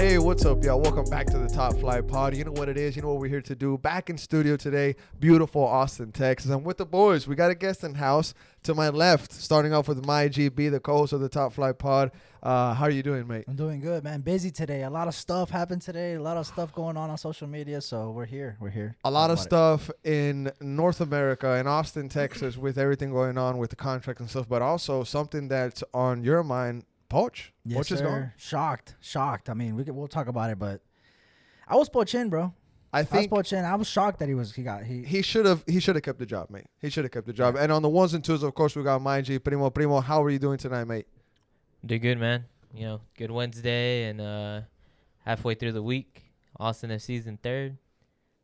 Hey, what's up, y'all? Welcome back to the Top Flight Pod. You know what it is. You know what we're here to do. Back in studio today, beautiful Austin, Texas. I'm with the boys. We got a guest in house. To my left, starting off with my GB, the co-host of the Top Flight Pod. How are you doing, mate? I'm doing good, man. Busy today. A lot of stuff happened today. A lot of stuff going on social media. So we're here. A lot of stuff in North America, in Austin, Texas, with everything going on with the contract and stuff, but also something that's on your mind. Poach. Yes, Poach is sir. gone. Shocked. I mean, we'll talk about it, but I was Poach in, bro. I was shocked that he should have kept the job, mate. He should have kept the job. And on the ones and twos, of course, we got my G, Primo. How are you doing tonight, mate? Did good, man. You know, good Wednesday and halfway through the week. Austin FC's in third.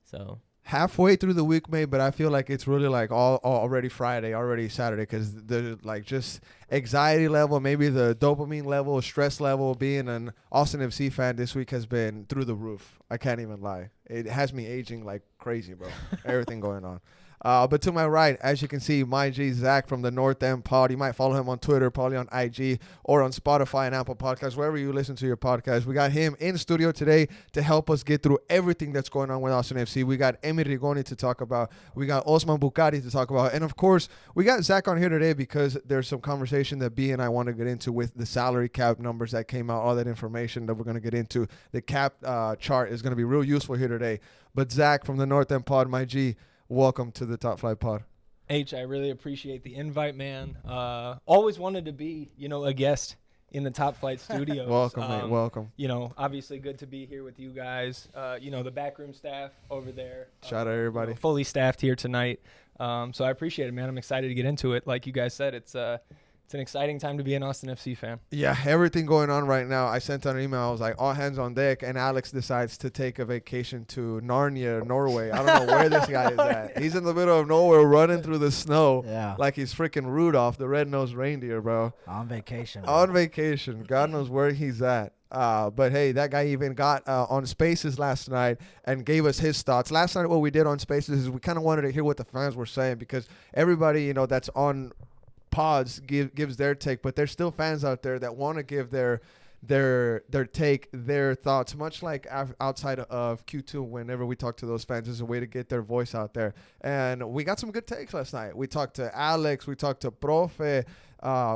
So halfway through the week, mate, but I feel like it's really like all already Friday, already Saturday, because the like just anxiety level, maybe the dopamine level, stress level, being an Austin FC fan this week has been through the roof. I can't even lie. It has me aging like crazy, bro. Everything going on. But to my right, as you can see, my G, Zach from the North End Pod. You might follow him on Twitter, probably on IG, or on Spotify and Apple Podcasts, wherever you listen to your podcast. We got him in studio today to help us get through everything that's going on with Austin FC. We got Emi Rigoni to talk about. We got Osman Bukhari to talk about. And, of course, we got Zach on here today because there's some conversation that B and I want to get into with the salary cap numbers that came out, all that information that we're going to get into. The cap chart is going to be real useful here today. But, Zach from the North End Pod, my G, welcome to the Top Flight Pod. H, I really appreciate the invite, man. Always wanted to be, a guest in the Top Flight studios. Welcome, mate. Welcome. Obviously good to be here with you guys. The backroom staff over there. Shout out everybody. Fully staffed here tonight. So I appreciate it, man. I'm excited to get into it. Like you guys said, it's an exciting time to be an Austin FC fan. Yeah, everything going on right now. I sent out an email. I was like, all hands on deck. And Alex decides to take a vacation to Narnia, Norway. I don't know where this guy is at. He's in the middle of nowhere running through the snow like he's freaking Rudolph, the red-nosed reindeer, bro. On vacation. Bro. On vacation. God knows where he's at. But, hey, that guy even got on Spaces last night and gave us his thoughts. Last night what we did on Spaces is we kind of wanted to hear what the fans were saying because everybody, that's on – pods gives their take, but there's still fans out there that want to give their take, their thoughts, much like outside of Q2. Whenever we talk to those fans, is a way to get their voice out there. And we got some good takes last night. We talked to Alex, we talked to Profe,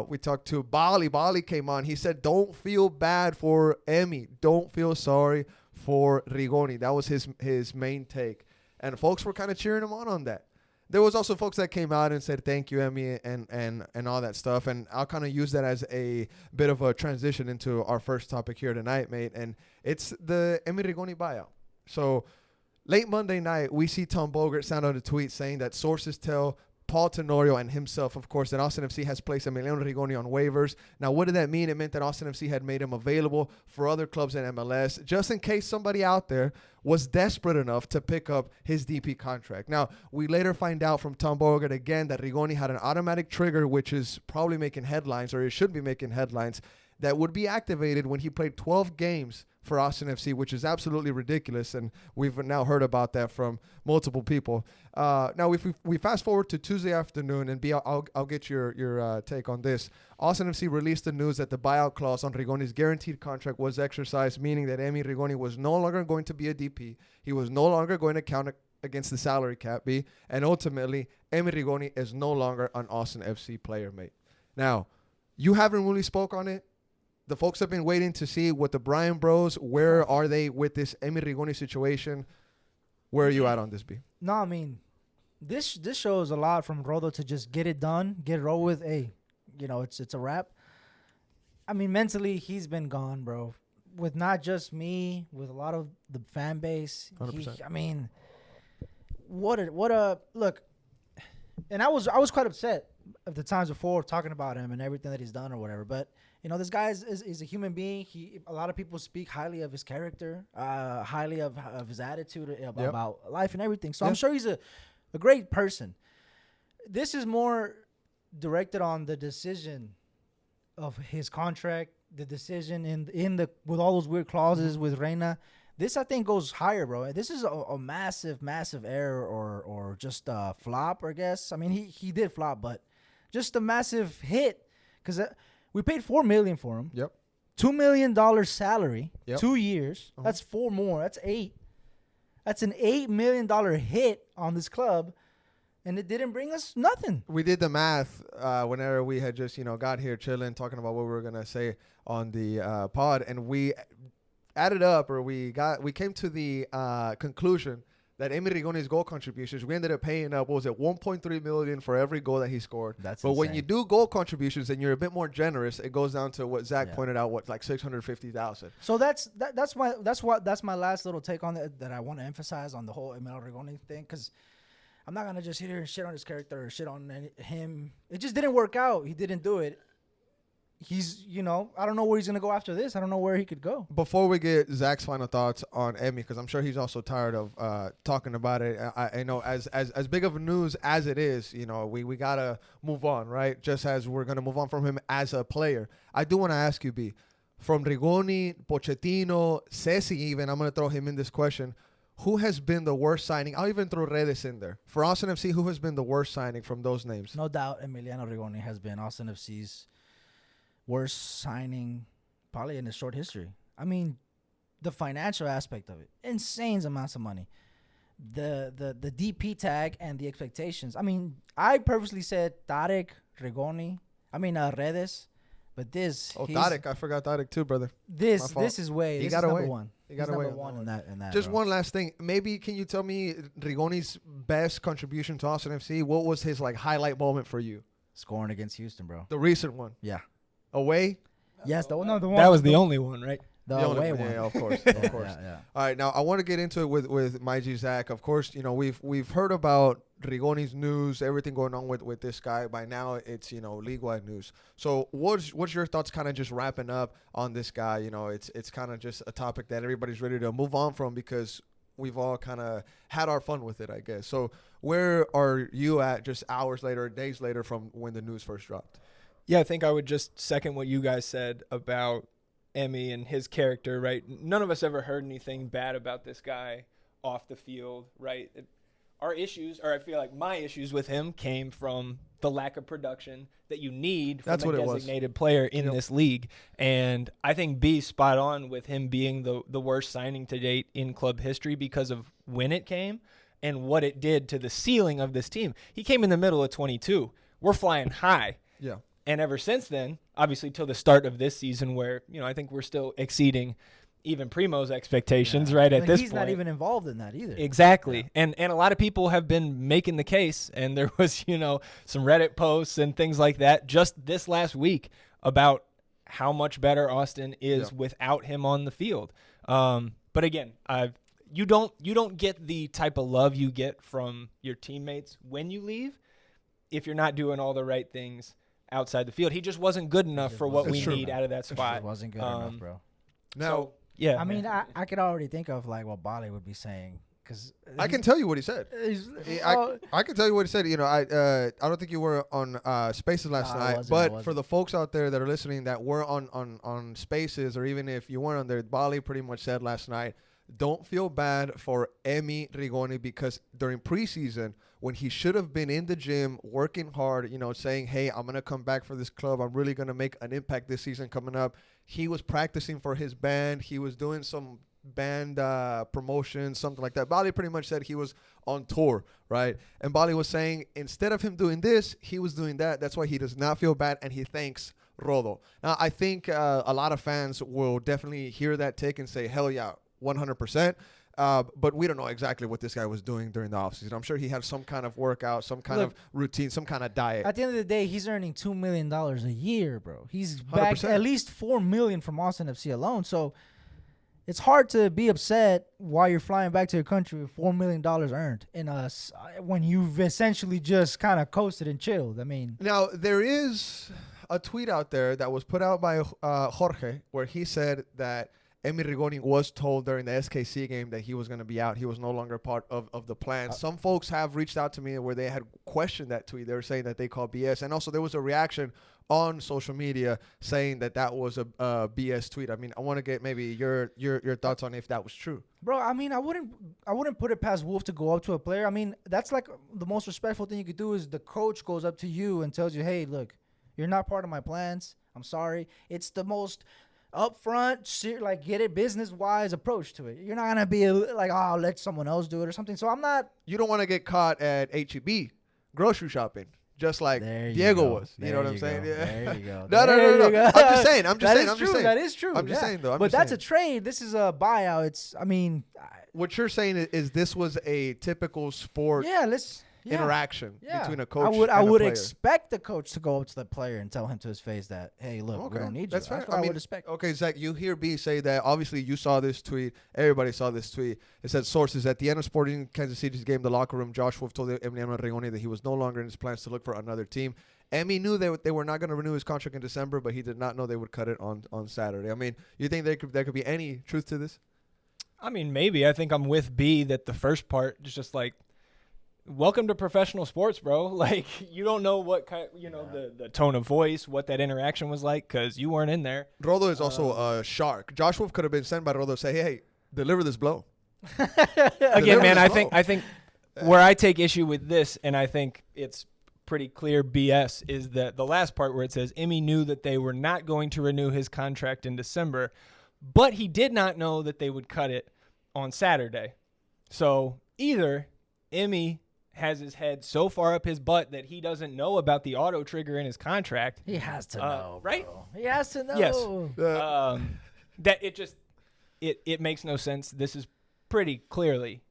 we talked to Bali. Bali came on. He said, don't feel bad for Emi, don't feel sorry for Rigoni. That was his main take, and folks were kind of cheering him on that. There was also folks that came out and said, thank you, Emi, and all that stuff. And I'll kind of use that as a bit of a transition into our first topic here tonight, mate. And it's the Emi Rigoni buyout. So late Monday night, we see Tom Bogert send out a tweet saying that sources tell Paul Tenorio and himself, of course, that Austin FC has placed Emiliano Rigoni on waivers. Now, what did that mean? It meant that Austin FC had made him available for other clubs in MLS, just in case somebody out there was desperate enough to pick up his DP contract. Now, we later find out from Tom Bogert again that Rigoni had an automatic trigger, which is probably making headlines, or it should be making headlines, that would be activated when he played 12 games for Austin FC, which is absolutely ridiculous, and we've now heard about that from multiple people. Now, if we fast forward to Tuesday afternoon, and I'll get your take on this. Austin FC released the news that the buyout clause on Rigoni's guaranteed contract was exercised, meaning that Emi Rigoni was no longer going to be a DP. He was no longer going to count against the salary cap, B, and ultimately, Emi Rigoni is no longer an Austin FC player, mate. Now, you haven't really spoke on it. The folks have been waiting to see what the Bryan bros, where are they with this Emi Rigoni situation? Where are you at on this, B? No, I mean, this shows a lot from Rodo to just get it done, get it over with. Hey, it's a wrap. I mean, mentally, he's been gone, bro. With not just me, with a lot of the fan base. 100%. What a look. And I was quite upset of the times before talking about him and everything that he's done or whatever. But this guy is a human being. A lot of people speak highly of his character, highly of his attitude about life and everything. So I'm sure he's a great person. This is more directed on the decision of his contract, the decision in the with all those weird clauses with Reina. This, I think, goes higher, bro. This is a massive, massive error or just a flop, I guess. I mean, he did flop, but just a massive hit because we paid $4 million for him. Yep. $2 million salary, Yep. 2 years. Uh-huh. That's 4 more. That's 8. That's an $8 million hit on this club, and it didn't bring us nothing. We did the math whenever we had just, got here chilling, talking about what we were going to say on the pod, and we added up, or we came to the conclusion that Emi Rigoni's goal contributions, we ended up paying up, what was it, $1.3 million for every goal that he scored. That's but when insane. you do goal contributions and you're a bit more generous, it goes down to what Zach Yeah. pointed out, like $650,000. So that's my last little take on it that I want to emphasize on the whole Emil Rigoni thing, because I'm not gonna just sit here and shit on his character or shit on him. It just didn't work out. He didn't do it. He's, I don't know where he's gonna go after this. I don't know where he could go. Before we get Zach's final thoughts on Emmy, because I'm sure he's also tired of talking about it. I know as big of a news as it is, we gotta move on, right? Just as we're gonna move on from him as a player. I do want to ask you, B, from Rigoni, Pochettino, Ceci, even I'm gonna throw him in this question. Who has been the worst signing? I'll even throw Redes in there. For Austin FC, who has been the worst signing from those names? No doubt, Emiliano Rigoni has been Austin FC's worst signing probably in his short history. I mean, the financial aspect of it, insane amounts of money. The DP tag and the expectations. I mean, I purposely said Redes, but this. Oh, Tarek. I forgot Tarek too, brother. This My fault. is way. He This got is away. number one. He got He's away number on one that in that. Just bro. one last thing. Maybe can you tell me Rigoni's best contribution to Austin FC? What was his highlight moment for you? Scoring against Houston, bro. The recent one. Yeah. Away? Yes, the one. That was the only one, right? The The only away one. one. Yeah, of course. Yeah, Of course. yeah. All right, now I want to get into it with my G Zach. Of course, we've heard about Rigoni's news, everything going on with this guy. By now, it's league-wide news. So, what's your thoughts? Kind of just wrapping up on this guy. It's kind of just a topic that everybody's ready to move on from because we've all kind of had our fun with it, I guess. So, where are you at just hours later, days later from when the news first dropped? Yeah, I think I would just second what you guys said about Emmy and his character, right? None of us ever heard anything bad about this guy off the field, right? Our issues, or I feel like my issues with him came from the lack of production that you need from That's a what it was. designated player in Yep. this league. And I think B's spot on with him being the worst signing to date in club history because of when it came and what it did to the ceiling of this team. He came in the middle of 22. We're flying high. Yeah. And ever since then, obviously till the start of this season where, I think we're still exceeding even Primo's expectations right at this he's point. not even involved in that either. Exactly. Yeah. And a lot of people have been making the case, and there was, some Reddit posts and things like that just this last week about how much better Austin is without him on the field. But again, you don't get the type of love you get from your teammates when you leave if you're not doing all the right things outside the field. He just wasn't good enough for what we need out of that spot. It wasn't good enough, bro. Now, Yeah. I mean, I could already think of what Bali would be saying because I can tell you what he said. I can tell you what he said. I don't think you were on Spaces last No, I night, wasn't, but I for the folks out there that are listening that were on Spaces, or even if you weren't on there, Bali pretty much said last night, don't feel bad for Emi Rigoni because during preseason, when he should have been in the gym working hard, saying, hey, I'm going to come back for this club. I'm really going to make an impact this season coming up. He was practicing for his band. He was doing some band promotion, something like that. Bali pretty much said he was on tour, right? And Bali was saying instead of him doing this, he was doing that. That's why he does not feel bad, and he thanks Rodo. Now, I think a lot of fans will definitely hear that take and say, hell yeah, 100%. But we don't know exactly what this guy was doing during the offseason. I'm sure he had some kind of workout, some kind of routine, some kind of diet. At the end of the day, he's earning $2 million a year, bro. He's back 100%. at least $4 million from Austin FC alone. So it's hard to be upset while you're flying back to your country with $4 million earned when you've essentially just kind of coasted and chilled. I mean, Now, there is a tweet out there that was put out by Jorge where he said that Emi Rigoni was told during the SKC game that he was going to be out. He was no longer part of the plan. Some folks have reached out to me where they had questioned that tweet. They were saying that they called BS. And also there was a reaction on social media saying that was a BS tweet. I mean, I want to get maybe your thoughts on if that was true. bro, I mean, I wouldn't put it past Wolf to go up to a player. I mean, that's like the most respectful thing you could do is the coach goes up to you and tells you, hey, look, you're not part of my plans. I'm sorry. It's the most upfront, like get it business wise approach to it. You're not gonna be like, oh, I'll let someone else do it or something. So I'm not. You don't want to get caught at HEB grocery shopping, just like There you Diego go. was. You There know what I'm you saying? go. Yeah. There you go. No. There you go. I'm just saying. I'm That is just true. saying. That is true. I'm just saying, though. But that's a trade. This is a buyout. I mean, What you're saying is this was a typical sport interaction between a coach I and would a player. expect the coach to go up to the player and tell him to his face that, hey, look, we don't need you. That's fair. That's what I would expect. Okay, Zach, you hear B say that. Obviously, you saw this tweet. Everybody saw this tweet. It said, sources, at the end of Sporting Kansas City's game, the locker room, Josh Wolf told Emiliano Rigoni that he was no longer in his plans to look for another team. Emmy knew they were not going to renew his contract in December, but he did not know they would cut it on Saturday. I mean, you think there could be any truth to this? I mean, maybe. I think I'm with B that the first part is just like, welcome to professional sports, bro. Like, you don't know what kind, the tone of voice, what that interaction was like, because you weren't in there. Rodo is also a shark. Josh Wolf could have been sent by Rodo to say, hey, deliver this blow. Again, man, I think where I take issue with this, and I think it's pretty clear BS, is that the last part where it says Emmy knew that they were not going to renew his contract in December, but he did not know that they would cut it on Saturday. So either Emmy has his head so far up his butt that he doesn't know about the auto trigger in his contract. He has to know, right? bro. He has to know. Yes. That it makes no sense. This is pretty clearly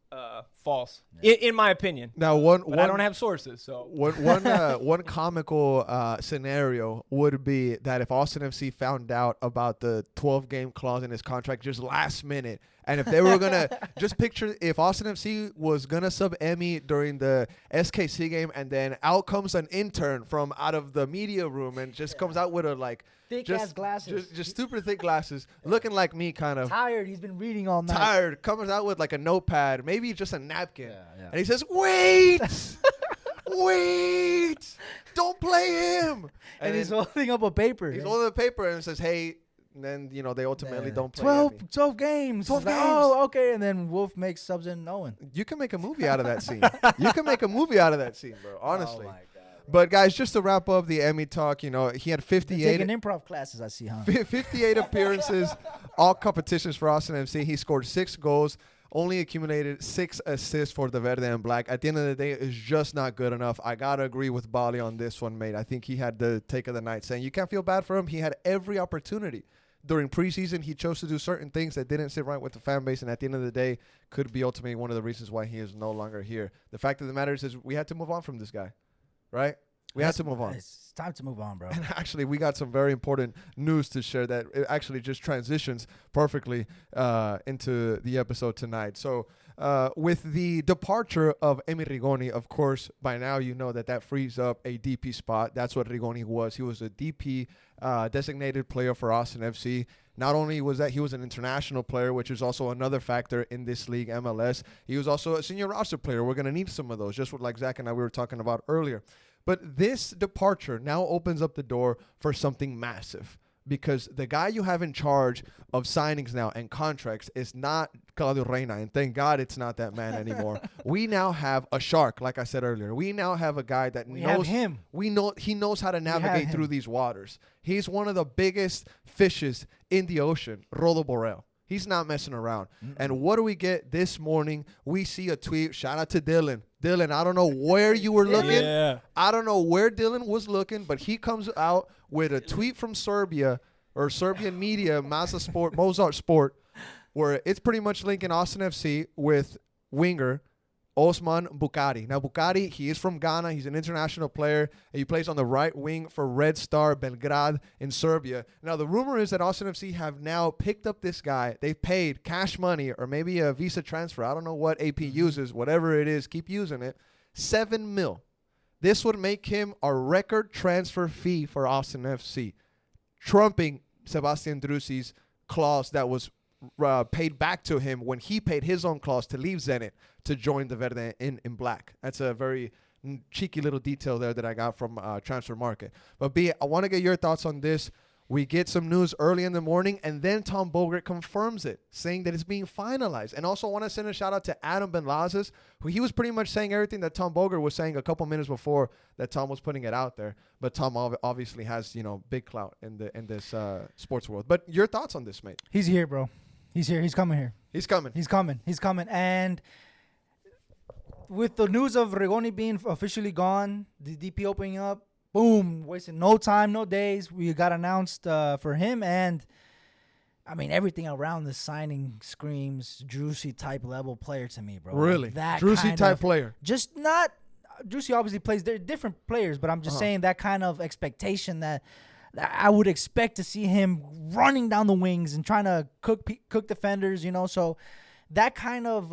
false, in my opinion. Now, but I don't have sources, so one comical scenario would be that if Austin FC found out about the 12-game clause in his contract just last minute, and if they were gonna just picture if Austin FC was gonna sub Emmy during the SKC game, and then out comes an intern from out of the media room and just comes out with a Thick ass glasses. just super thick glasses, looking like me, kind of tired. He's been reading all night. tired, comes out with like a notepad, maybe just a napkin, and he says, "Wait, wait, don't play him." And he's holding up a paper. He's holding a paper and says, "Hey." And then they ultimately don't play. 12 games. 12 games. Oh, okay. And then Wolf makes subs in knowing. You can make a movie out of that scene. You can make a movie out of that scene, bro. Honestly. Oh my God. But guys, just to wrap up the Emmy talk, he had 58 taking improv classes, I see, huh? 58 appearances, all competitions for Austin FC. He scored 6 goals, only accumulated 6 assists for the Verde and Black. At the end of the day, it's just not good enough. I gotta agree with Bali on this one, mate. I think he had the take of the night, saying you can't feel bad for him. He had every opportunity. During preseason, he chose to do certain things that didn't sit right with the fan base, and at the end of the day, could be ultimately one of the reasons why he is no longer here. The fact of the matter is we had to move on from this guy, right? We had to move on. It's time to move on, bro. And actually, we got some very important news to share that it actually just transitions perfectly into the episode tonight. So with the departure of Emi Rigoni, of course, by now you know that frees up a DP spot. That's what Rigoni was. He was a DP designated player for Austin FC. Not only was that he was an international player, which is also another factor in this league, MLS, he was also a senior roster player. We're going to need some of those, just like Zach and I we were talking about earlier. But this departure now opens up the door for something massive, because the guy you have in charge of signings now and contracts is not Claudio Reina, and thank God it's not that man anymore. We now have a shark, like I said earlier. We now have a guy that knows him. He knows how to navigate through these waters. He's one of the biggest fishes in the ocean, Rodo Borrell. He's not messing around. And what do we get this morning? We see a tweet. Shout out to Dylan. Dylan, I don't know where you were looking. Yeah. I don't know where Dylan was looking, but he comes out with a tweet from Serbia, or Serbian media, Mozart Sport, where it's pretty much linking Austin FC with winger Osman Bukari. Now, Bukari, he is from Ghana. He's an international player. And he plays on the right wing for Red Star Belgrade in Serbia. Now, the rumor is that Austin FC have now picked up this guy. They've paid cash money, or maybe a Visa transfer. I don't know what AP uses. Whatever it is, keep using it. $7 million. This would make him a record transfer fee for Austin FC, trumping Sebastian Drusi's clause that was paid back to him when he paid his own clause to leave Zenit to join the Verde in black. That's a very cheeky little detail there that I got from Transfer Market. But B, I want to get your thoughts on this. We get some news early in the morning, and then Tom Bogert confirms it, saying that it's being finalized. And also want to send a shout out to Adam Benlazes, who he was pretty much saying everything that Tom Bogert was saying a couple minutes before that Tom was putting it out there. But Tom obviously has, big clout in this sports world. But your thoughts on this, mate? He's here, bro. He's here. He's coming here. He's coming. He's coming. He's coming. And with the news of Rigoni being officially gone, the DP opening up, boom, wasting no time, no days. We got announced for him. And, I mean, everything around the signing screams Juicy type level player to me, bro. Really? Like that Juicy kind type of, player. Just not – Juicy obviously plays – they're different players, but I'm just saying that kind of expectation that I would expect to see him running down the wings and trying to cook defenders, So that kind of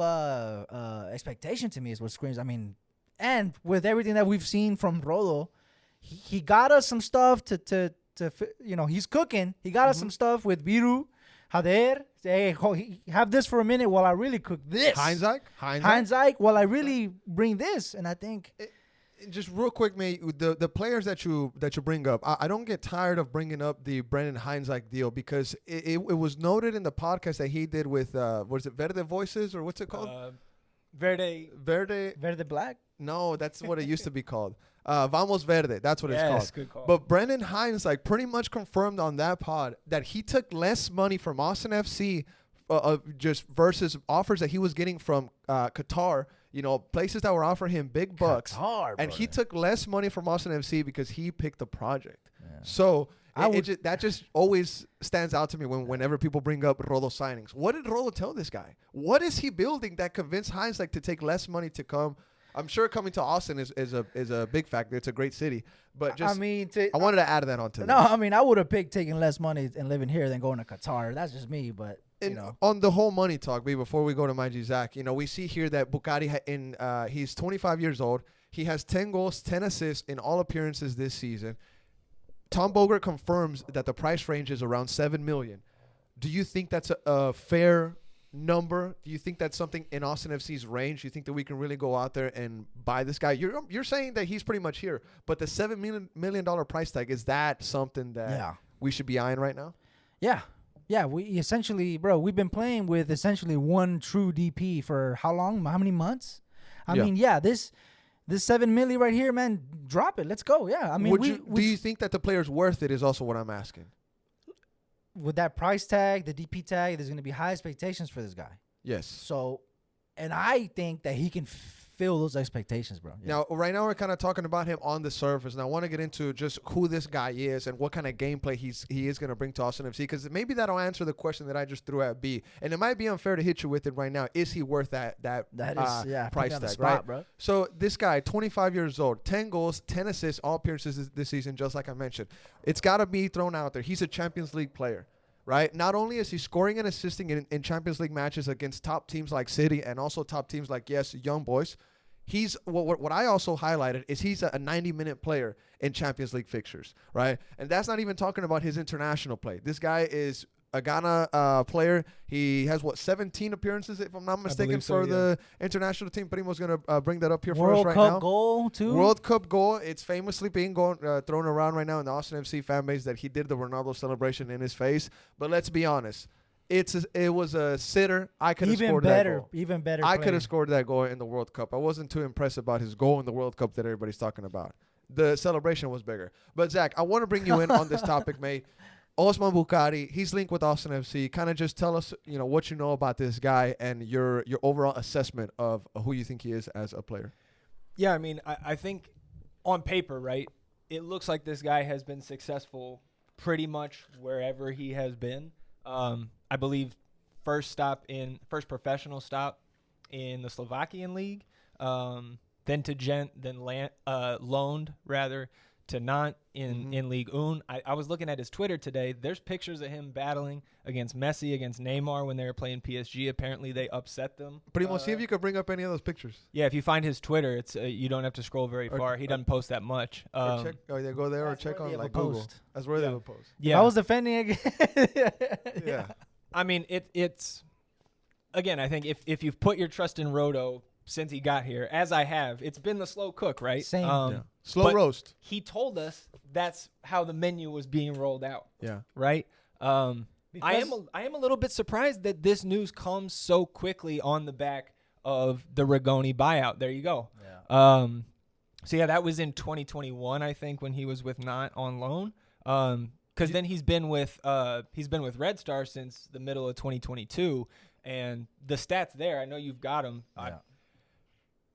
expectation to me is what screams. I mean, and with everything that we've seen from Rodo – he got us some stuff to he's cooking. He got us some stuff with Biru, Hader. Hey, have this for a minute while I really cook this. Heinzike while I really bring this. And I think just real quick, mate, the players that you bring up, I don't get tired of bringing up the Brendan Heinzike deal because it was noted in the podcast that he did with what is it, Verde Voices, or what's it called? Verde Black? No, that's what it used to be called. Vamos Verde, that's what it's called. Good call. But Brendan Heinzike pretty much confirmed on that pod that he took less money from Austin FC just versus offers that he was getting from Qatar, places that were offering him big bucks. Qatar, and he took less money from Austin FC because he picked the project. Yeah. So that just always stands out to me whenever people bring up Rodo signings. What did Rodo tell this guy? What is he building that convinced Heinzike to take less money to come? I'm sure coming to Austin is a big factor. It's a great city, but just I wanted to add that onto. No, I mean I would have picked taking less money and living here than going to Qatar. That's just me, but on the whole money talk, before we go to my G Zach, we see here that Bukhari he's 25 years old. He has 10 goals, 10 assists in all appearances this season. Tom Bogert confirms that the price range is around $7 million. Do you think that's a fair number? Do you think that's something in Austin FC's range? Do you think that we can really go out there and buy this guy? You're saying that he's pretty much here, but the $7 million price tag, is that something that we should be eyeing right now? Yeah, we essentially, bro, we've been playing with essentially one true DP for how long? How many months? I mean, this $7 million right here, man, drop it. Let's go. Yeah, I mean, do you think that the player's worth it? Is also what I'm asking. With that price tag, the DP tag, there's going to be high expectations for this guy. Yes. So, and I think that he can fill those expectations, bro. Yeah. Now, right now we're kind of talking about him on the surface, and I want to get into just who this guy is and what kind of gameplay he is going to bring to Austin FC, because maybe that'll answer the question that I just threw at B. And it might be unfair to hit you with it right now. Is he worth that price tag, right? Bro. So this guy, 25 years old, 10 goals, 10 assists, all appearances this season, just like I mentioned. It's got to be thrown out there. He's a Champions League player. Right? Not only is he scoring and assisting in Champions League matches against top teams like City and also top teams like, Young Boys, he's what I also highlighted is he's a 90-minute player in Champions League fixtures, right? And that's not even talking about his international play. This guy is a Ghana player. He has 17 appearances, if I'm not mistaken, for the international team. Primo's going to bring that up here for us right now. World Cup goal too. World Cup goal. It's famously being thrown around right now in the Austin FC fan base that he did the Ronaldo celebration in his face. But let's be honest. It was a sitter. I could have scored that goal. Even better. I could have scored that goal in the World Cup. I wasn't too impressed about his goal in the World Cup that everybody's talking about. The celebration was bigger. But Zach, I want to bring you in on this topic, mate. Osman Bukhari, he's linked with Austin FC. Kind of just tell us, what you know about this guy and your overall assessment of who you think he is as a player. Yeah, I mean, I think on paper, right, it looks like this guy has been successful pretty much wherever he has been. I believe first professional stop in the Slovakian league, then to Gent, then loaned rather to Nantes in Ligue 1. I was looking at his Twitter today. There's pictures of him battling against Messi, against Neymar when they were playing PSG. Apparently, they upset them. Primo, see if you could bring up any of those pictures. Yeah, if you find his Twitter, it's you don't have to scroll very far. He doesn't post that much. Go there or check on like Google. That's where they would post. Yeah, I was defending again. Yeah. I mean, it's again. I think if you've put your trust in Rodo since he got here, as I have. It's been the slow cook, right? Same. Slow but roast. He told us that's how the menu was being rolled out. Yeah. Right. I am a little bit surprised that this news comes so quickly on the back of the Rigoni buyout. There you go. Yeah. So yeah, that was in 2021, I think, when he was with Nantes on loan. Because then he's been with Red Star since the middle of 2022, and the stats there, I know you've got them. Yeah.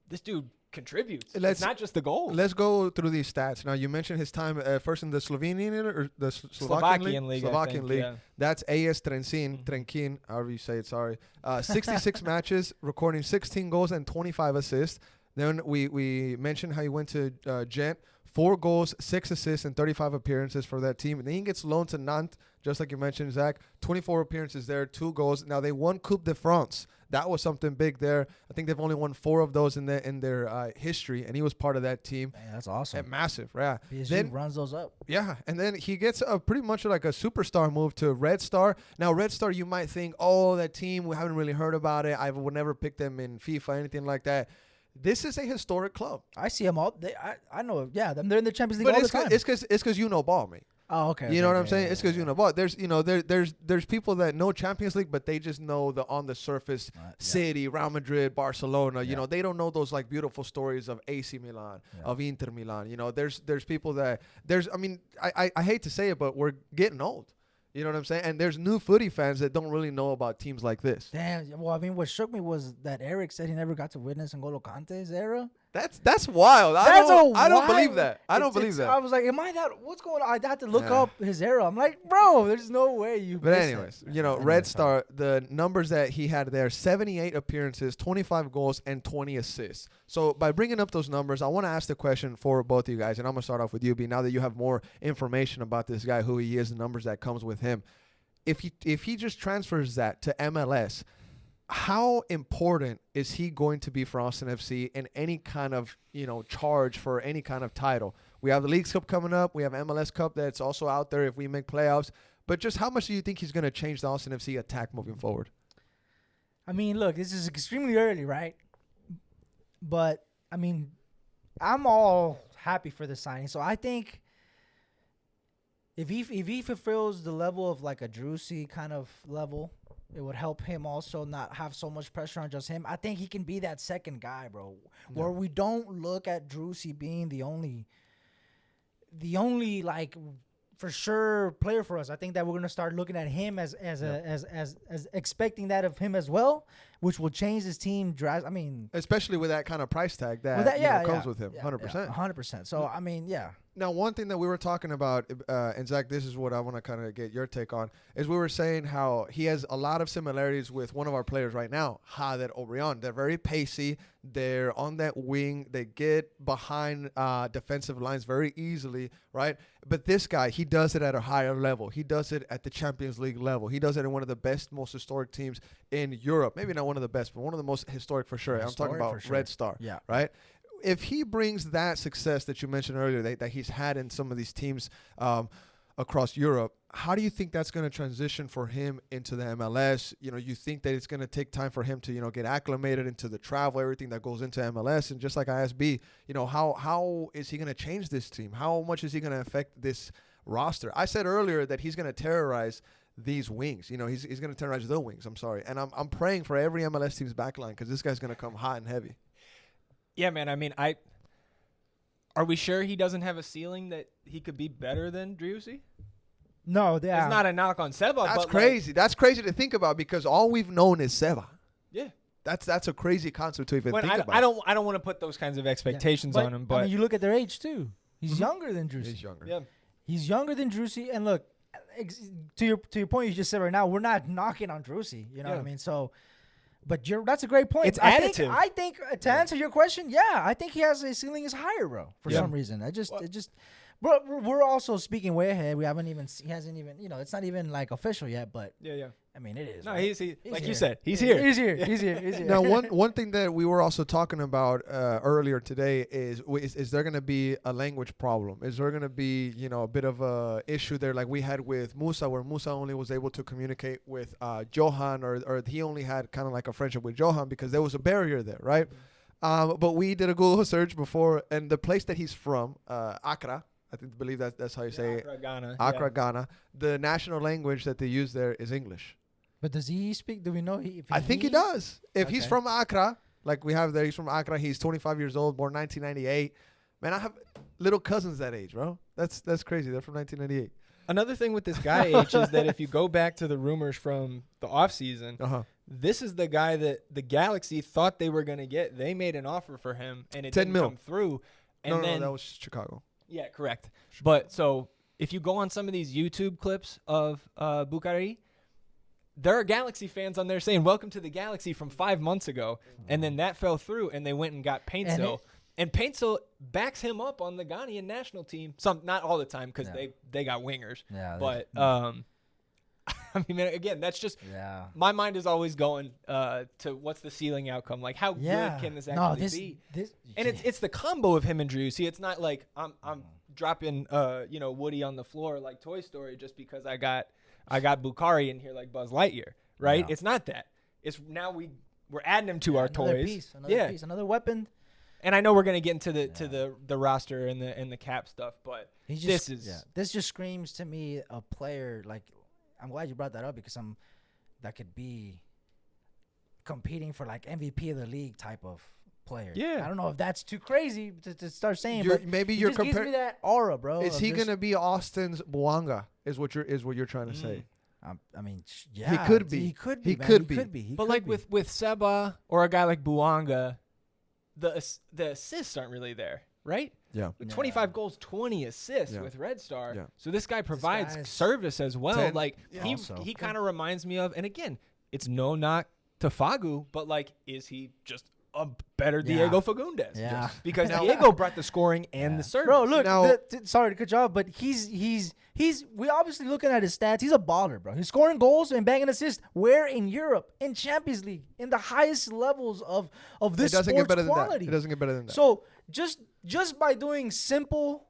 This dude contributes. It's not just the goals. Let's go through these stats. Now, you mentioned his time first in the Slovenian or the Slovakian league. Slovakian league. Yeah. That's AS Trenčín, however you say it, sorry. 66 matches, recording 16 goals and 25 assists. Then we mentioned how he went to Gent, 4 goals, 6 assists, and 35 appearances for that team. And then he gets loaned to Nantes, just like you mentioned, Zach. 24 appearances there, 2 goals. Now, they won Coupe de France. That was something big there. I think they've only won 4 of those in their history, and he was part of that team. Man, that's awesome. And massive, yeah. PSG Then, runs those up. yeah, and then he gets pretty much like a superstar move to Red Star. Now, Red Star, you might think, oh, that team, we haven't really heard about it. I would never pick them in FIFA, anything like that. This is a historic club. I see them all. I know. Yeah, they're in the Champions League But all the time. it's because you know ball, mate. Oh, okay. You know what okay, I'm saying? yeah, It's because yeah. you know ball. There's people that know Champions League, but they just know the on the surface City, Real Madrid, Barcelona. You know, they don't know those like beautiful stories of AC Milan, of Inter Milan. You know, there's people that I mean, I hate to say it, but we're getting old. You know what I'm saying? And there's new footy fans that don't really know about teams like this. Damn. Well, I mean, what shook me was that Eric said he never got to witness N'Golo Kante's era. That's wild. I don't believe that. I don't believe that. I was like, am I that? What's going on? I had to look up his era. I'm like, bro, there's no way you. But anyways, you know, Red Star, the numbers that he had there: 78 appearances, 25 goals, and 20 assists. So by bringing up those numbers, I want to ask the question for both of you guys, and I'm gonna start off with you, B. Now that you have more information about this guy, who he is, the numbers that comes with him, if he just transfers that to MLS. How important is he going to be for Austin FC in any kind of, you know, charge for any kind of title? We have the Leagues Cup coming up. We have MLS Cup that's also out there if we make playoffs. But just how much do you think he's going to change the Austin FC attack moving forward? I mean, look, this is extremely early, right? But, I mean, I'm all happy for the signing. So I think if he fulfills the level of like a Drusy kind of level, it would help him also not have so much pressure on just him. I think he can be that second guy, bro, where we don't look at Drusy being the only like for sure player for us. I think that we're gonna start looking at him as expecting that of him as well, which will change his team. I mean, especially with that kind of price tag that, comes with him, 100%. 100%. So I mean, yeah. Now, one thing that we were talking about, and Zach, this is what I want to kind of get your take on, is we were saying how he has a lot of similarities with one of our players right now, Hader Obrian. They're very pacey. They're on that wing. They get behind defensive lines very easily, right? But this guy, he does it at a higher level. He does it at the Champions League level. He does it in one of the best, most historic teams in Europe. Maybe not one of the best, but one of the most historic for sure. I'm talking about Red Star, right? If he brings that success that you mentioned earlier that he's had in some of these teams across Europe, how do you think that's going to transition for him into the MLS? You know, you think that it's going to take time for him to, you know, get acclimated into the travel, everything that goes into MLS. And just like I asked B, you know, how is he going to change this team? How much is he going to affect this roster? I said earlier that he's going to terrorize these wings. You know, he's going to terrorize the wings. I'm sorry. And I'm praying for every MLS team's backline because this guy's going to come hot and heavy. Yeah, man. I mean, are we sure he doesn't have a ceiling that he could be better than Drusy? No, It's not a knock on Seba. That's but crazy. That's crazy to think about because all we've known is Seba. Yeah, that's a crazy concept to even think about. I don't want to put those kinds of expectations on him. But I mean, you look at their age too. He's younger than Drusy. He's younger. Yeah, he's younger than Drusy. And look, to your point, you just said right now, we're not knocking on Drusy. You know what I mean? So. But that's a great point. It's additive. I think to answer your question, I think he has a ceiling is higher, bro. For some reason, bro. We're also speaking way ahead. He hasn't even, you know, it's not even like official yet. But yeah. I mean, it is. No, right? he's like here. you said, he's here. He's here. He's here. Now, one thing that we were also talking about earlier today is there going to be a language problem? Is there going to be, you know, a bit of a issue there like we had with Musa, where Musa only was able to communicate with Johan, or he only had kind of like a friendship with Johan because there was a barrier there, right? But we did a Google search before, and the place that he's from, Accra, believe that's how you say it. Accra, Ghana. Accra, Ghana. The national language that they use there is English. But does he speak? Do we know? I think he does. If he's Okay. from Accra, like we have there, he's from Accra. He's 25 years old, born 1998. Man, I have little cousins that age, bro. That's crazy. They're from 1998. Another thing with this guy, H, is that if you go back to the rumors from the offseason, this is the guy that the Galaxy thought they were going to get. They made an offer for him, and it 10 didn't mil. come through. And No, then, that was Chicago. yeah, correct. But so if you go on some of these YouTube clips of Bukhari, there are Galaxy fans on there saying, "Welcome to the Galaxy" from 5 months ago. And then that fell through, and they went and got Paintsville. And Paintsville backs him up on the Ghanaian national team. Not all the time because they got wingers. Yeah. But I mean, man, again, that's just my mind is always going to what's the ceiling outcome? Like, how good can this actually be? And it's the combo of him and Drew. See, it's not like I'm dropping Woody on the floor like Toy Story just because I got Bukhari in here like Buzz Lightyear, right? Yeah. It's not that. It's now we're adding him to our toys. Another piece, another weapon. And I know we're gonna get into the roster and the cap stuff, but this just screams to me a player like. I'm glad you brought that up because that could be competing for like MVP of the league type of player. Yeah, I don't know if that's too crazy to start saying, but maybe you're comparing. Gives me that aura, bro. Is he gonna be Austin's Bouanga? Is what you're trying to say? I mean, yeah, he could be. He could be. But like with Seba or a guy like Bouanga, the assists aren't really there, right? Yeah. 25 goals, 20 assists with Red Star. Yeah. So this guy provides service as well. 10, like he kind of reminds me of, and again, it's no knock to Fagu, but like, is he just a better Diego Fagundes? Yeah. Because Diego brought the scoring and the service. Bro, look, sorry to cut you off, but we obviously looking at his stats. He's a baller, bro. He's scoring goals and banging assists. Where in Europe, in Champions League, in the highest levels of this sports quality. It doesn't get better than that. So just by doing simple,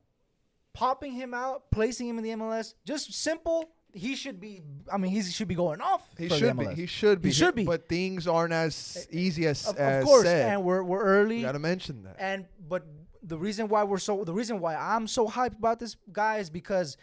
popping him out, placing him in the MLS, just simple, he should be going off. He should be. But things aren't as easy as of course, said. And we're early. You gotta mention that. But the reason why I'm so hyped about this guy is because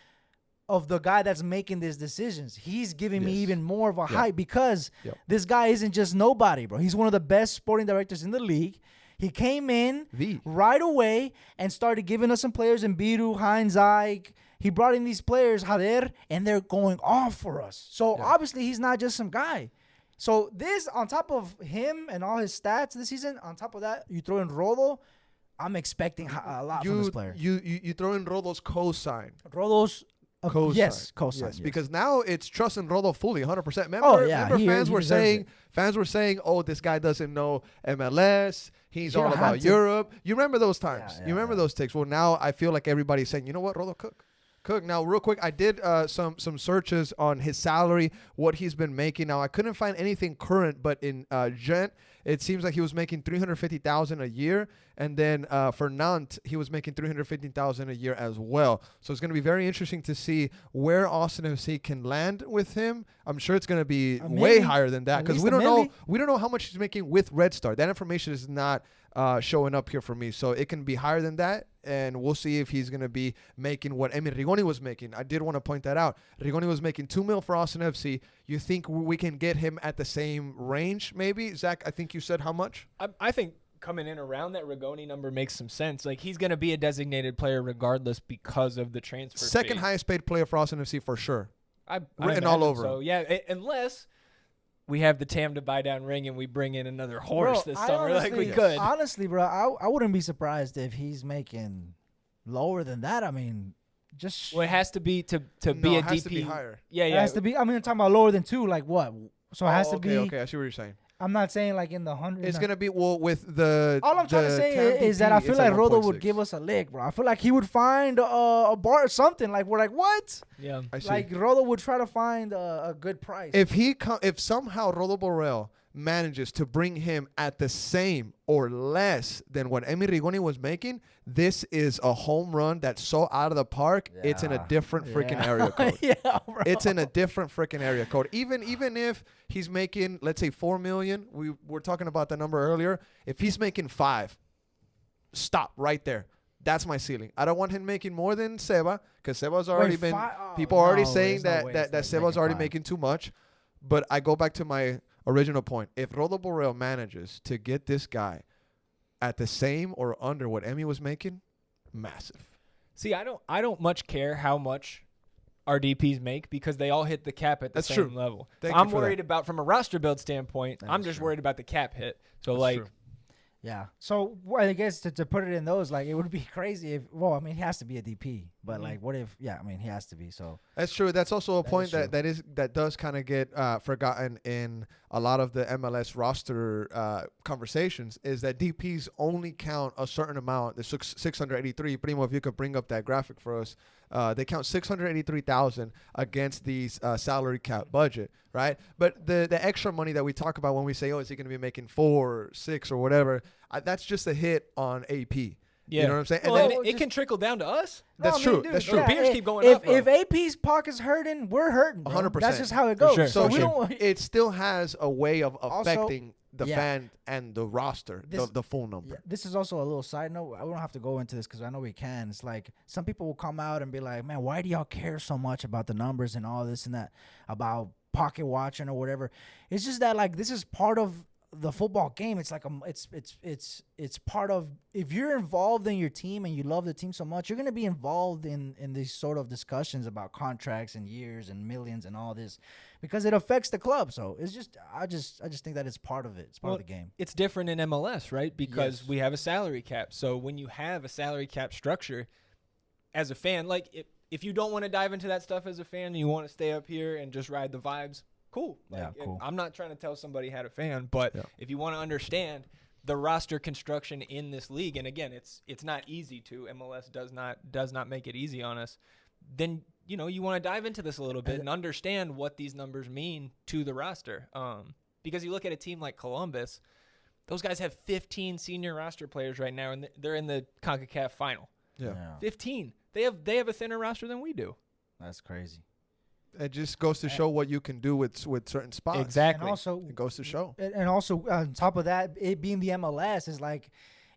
of the guy that's making these decisions. He's giving me even more of a hype because this guy isn't just nobody, bro. He's one of the best sporting directors in the league. He came in right away and started giving us some players in Biru, Heinz, Ike. He brought in these players, Jader, and they're going off for us. So obviously he's not just some guy. So this, on top of him and all his stats this season, on top of that, you throw in Rodo. I'm expecting a lot from this player. You throw in Rodo's cosign. Rodo's cosign. Yes, because now it's trusting Rodo fully, 100%. Remember fans were saying, "Oh, this guy doesn't know MLS. He's all about Europe." You remember those times? You remember those takes? Well, now I feel like everybody's saying, "You know what, Rodo, cook." Now, real quick, I did some searches on his salary, what he's been making. Now, I couldn't find anything current, but in Gent, it seems like he was making $350,000 a year, and then for Nantes, he was making $350,000 a year as well. So it's going to be very interesting to see where Austin FC can land with him. I'm sure it's going to be way higher than that because we don't know how much he's making with Red Star. That information is not showing up here for me, so it can be higher than that. And we'll see if he's going to be making what Emir Rigoni was making. I did want to point that out. Rigoni was making $2 million for Austin FC. You think we can get him at the same range, maybe? Zach, I think you said how much? I think coming in around that Rigoni number makes some sense. Like, he's going to be a designated player regardless because of the transfer Second fee. highest paid player for Austin FC for sure. Written all over. So, yeah, unless we have the TAM to buy down ring and we bring in another horse this summer like we could. Honestly, bro, I wouldn't be surprised if he's making lower than that. I mean, just it has to be to be a DP. It has to be higher. Yeah. It has to be. I mean, I'm talking about lower than 2. Like what? So it has to be. Okay, I see what you're saying. I'm not saying like in the 100s. It's gonna be with the. All I'm trying to say is that I feel like Rodo would give us a lick, bro. I feel like he would find a bar or something. Like we're like, what? Yeah, I see. Like Rodo would try to find a good price. If somehow Rodo Borrell manages to bring him at the same or less than what Emi Rigoni was making, this is a home run that's so out of the park. Yeah. It's in a different freaking area code. Yeah, bro. It's in a different freaking area code. Even if he's making, let's say, $4 million, we were talking about the number earlier. If he's making 5, stop right there. That's my ceiling. I don't want him making more than Seba, because Seba's already people are already saying that Seba's already making too much. But I go back to my original point. If Rodo Borrell manages to get this guy at the same or under what Emi was making, massive. See, I don't much care how much our DPs make, because they all hit the cap at the same level. I'm worried about, from a roster build standpoint, I'm just worried about the cap hit. So that's true. Yeah. So I guess to put it in those, like, it would be crazy if, well, I mean, he has to be a DP, but like, what if, yeah, I mean, he has to be. So that's true. That's also a point that does kind of get forgotten in a lot of the MLS roster conversations, is that DPs only count a certain amount. The 683. Primo, if you could bring up that graphic for us. They count 683,000 against the salary cap budget, right? But the extra money that we talk about when we say, oh, is he going to be making 4 or 6 or whatever? That's just a hit on AP. Yeah. You know what I'm saying? Well, and then it can trickle down to us. That's true. That's true. The beers keep going up. If AP's pocket's hurting, we're hurting. 100%. That's just how it goes. Sure. So we don't. It still has a way of affecting the fan and the roster, the full number. Yeah, this is also a little side note. We don't have to go into this because I know we can. It's like some people will come out and be like, man, why do y'all care so much about the numbers and all this and that, about pocket watching or whatever? It's just that, like, this is part of the football game. It's like it's part of, if you're involved in your team and you love the team so much, you're going to be involved in these sort of discussions about contracts and years and millions and all this, because it affects the club. So it's just, I just think that it's part of it. It's part of the game. It's different in MLS, right? Because we have a salary cap. So when you have a salary cap structure, as a fan, like, if you don't want to dive into that stuff as a fan and you want to stay up here and just ride the vibes, cool. Cool. I'm not trying to tell somebody how to fan, but if you want to understand the roster construction in this league, and again, it's not easy to, MLS does not make it easy on us, then you want to dive into this a little bit and understand what these numbers mean to the roster. Because you look at a team like Columbus, those guys have 15 senior roster players right now, and they're in the CONCACAF final. Yeah. 15. They have a thinner roster than we do. That's crazy. It just goes to show what you can do with certain spots. Exactly. And also, it goes to show. And also, on top of that, it being the MLS, is like,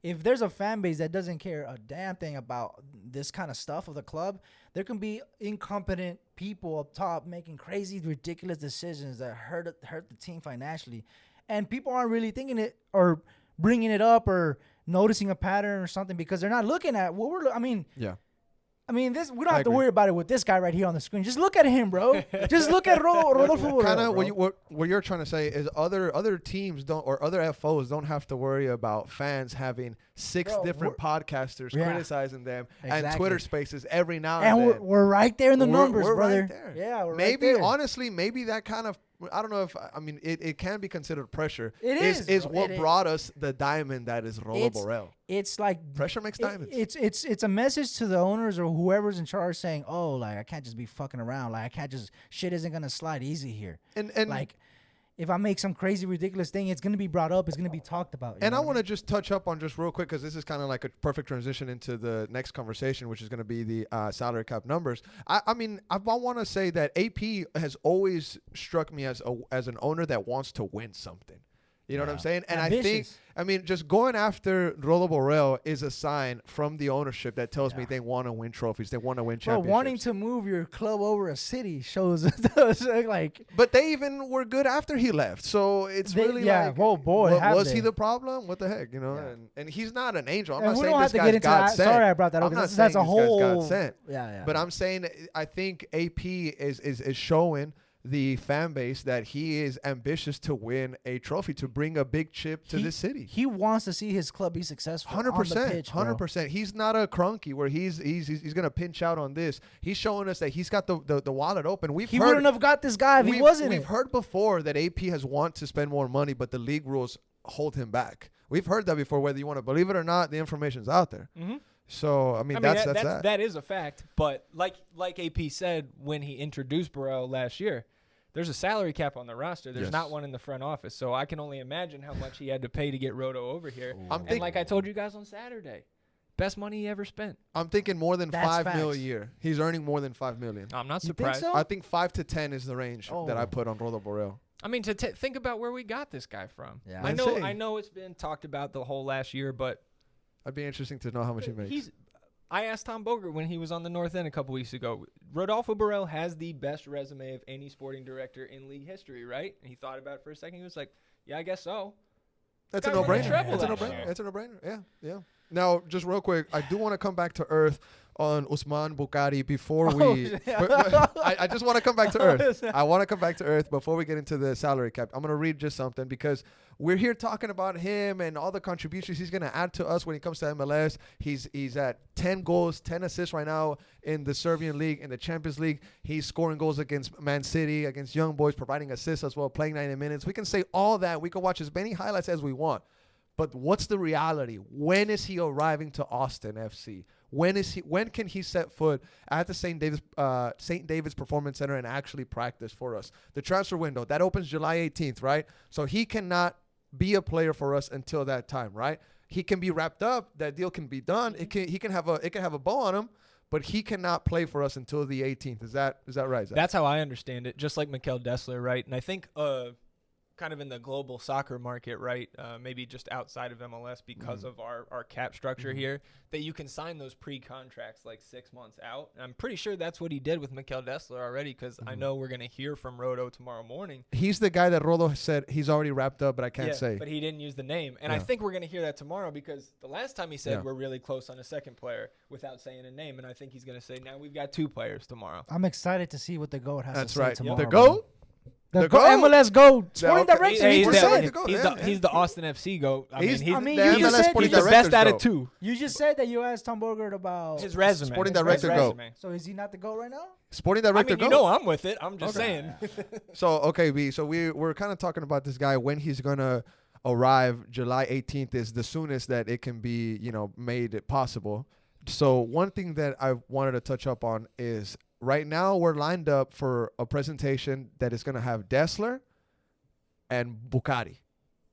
if there's a fan base that doesn't care a damn thing about this kind of stuff of the club, there can be incompetent people up top making crazy, ridiculous decisions that hurt the team financially. And people aren't really thinking it or bringing it up or noticing a pattern or something, because they're not looking at what we're – I mean, this, we don't have to worry about it with this guy right here on the screen. Just look at him, bro. Just look at Rodolfo. Kind of what you're trying to say is other teams don't, or other FOs don't have to worry about fans having 6 different podcasters criticizing them and Twitter Spaces every now and then. And we're right there in the numbers, we're brother. Right there. Yeah, we're maybe, right there. honestly, maybe that kind of, I don't know if, I mean, it can be considered pressure. It is what brought us the diamond that is Rodo Borrell. It's like pressure makes diamonds. It's a message to the owners or whoever's in charge saying, oh, like, I can't just be fucking around. Like, I can't just, shit isn't going to slide easy here. And like, if I make some crazy, ridiculous thing, it's going to be brought up. It's going to be talked about. And I want to just touch up on just real quick, because this is kind of like a perfect transition into the next conversation, which is going to be the salary cap numbers. I mean, I want to say that AP has always struck me as an owner that wants to win something. You know what I'm saying? And ambitious. I think, I mean, just going after Rodo Borrell is a sign from the ownership that tells me they want to win trophies. They want to win championships. Well, wanting to move your club over a city shows like. But they even were good after he left. So it's really like. Oh, boy. Was he the problem? What the heck? You know? Yeah. And he's not an angel. I'm and not saying this guy's God sent. Sorry I brought that up. That's a whole. God sent. Yeah. But I'm saying I think AP is showing the fan base that he is ambitious to win a trophy, to bring a big chip to this city. He wants to see his club be successful. 100%, 100%. He's not a crunky where he's gonna pinch out on this. He's showing us that he's got the wallet open. He wouldn't have got this guy if he wasn't. We've heard before that AP has want to spend more money, but the league rules hold him back. We've heard that before. Whether you want to believe it or not, the information's out there. Mm-hmm. So I mean that's that is a fact. But like AP said when he introduced Borrell last year, there's a salary cap on the roster. There's Yes. not one in the front office. So I can only imagine how much he had to pay to get Roto over here. I'm And like I told you guys on Saturday, best money he ever spent. I'm thinking more than That's 5 mil a facts. year. He's earning more than 5 million. I'm not You think surprised. so? I think 5 to 10 is the range that I Oh. put on Rodo Borrell. I mean, to think about where we got this guy from. Yeah. I Insane. know. I know it's been talked about the whole last year, but It'd be interesting to know how much he makes. I asked Tom Bogert when he was on the North End a couple weeks ago. Rodolfo Borrell has the best resume of any sporting director in league history, right? And he thought about it for a second. He was like, "Yeah, I guess so." That's a Guy won a no-brainer. treble It's a last no-brainer. year. It's a no-brainer. Yeah, yeah. Now, just real quick, I do want to come back to earth on Usman Bukhari before we. I just want to come back to earth. I want to come back to earth before we get into the salary cap. I'm gonna read just something because we're here talking about him and all the contributions he's gonna add to us when he comes to MLS. He's at 10 goals, 10 assists right now in the Serbian league, in the Champions League. He's scoring goals against Man City, against Young Boys, providing assists as well, playing 90 minutes. We can say all that. We can watch as many highlights as we want. But what's the reality? When is he arriving to Austin FC? When can he set foot at the St. David's Performance Center and actually practice for us? The transfer window that opens July 18th, right? So he cannot be a player for us until that time, right? He can be wrapped up. That deal can be done. It can have a bow on him, but he cannot play for us until the 18th. Is that right, Zach? That's how I understand it. Just like Mikel Dessler, right? And I think kind of in the global soccer market, right? Maybe just outside of MLS because of our cap structure here, that you can sign those pre-contracts like 6 months out. And I'm pretty sure that's what he did with Mikel Dessler already, because I know we're going to hear from Roto tomorrow morning. He's the guy that Rodo said he's already wrapped up, but I can't say. But he didn't use the name. And I think we're going to hear that tomorrow, because the last time he said we're really close on a second player without saying a name. And I think he's going to say, now we've got 2 players tomorrow. I'm excited to see what the GOAT has That's to say right. tomorrow. The bro. GOAT? The The GOAT. GOAT? MLS GOAT. Sporting okay. director. He's He the just GOAT. said. GOAT. He's the Austin FC GOAT. I He's mean, mean, the you just MLS said Sporting he's the Directors best out GOAT. of 2. You just said that you asked Tom Bogert about His resume. Sporting His director GOAT. resume. So is he not the GOAT right now? Sporting I director mean, you GOAT. know I'm with it. I'm just saying. So, okay, B. So we're kind of talking about this guy, when he's going to arrive. July 18th is the soonest that it can be, made possible. So one thing that I wanted to touch up on is right now we're lined up for a presentation that is going to have Dessler and Bukhari.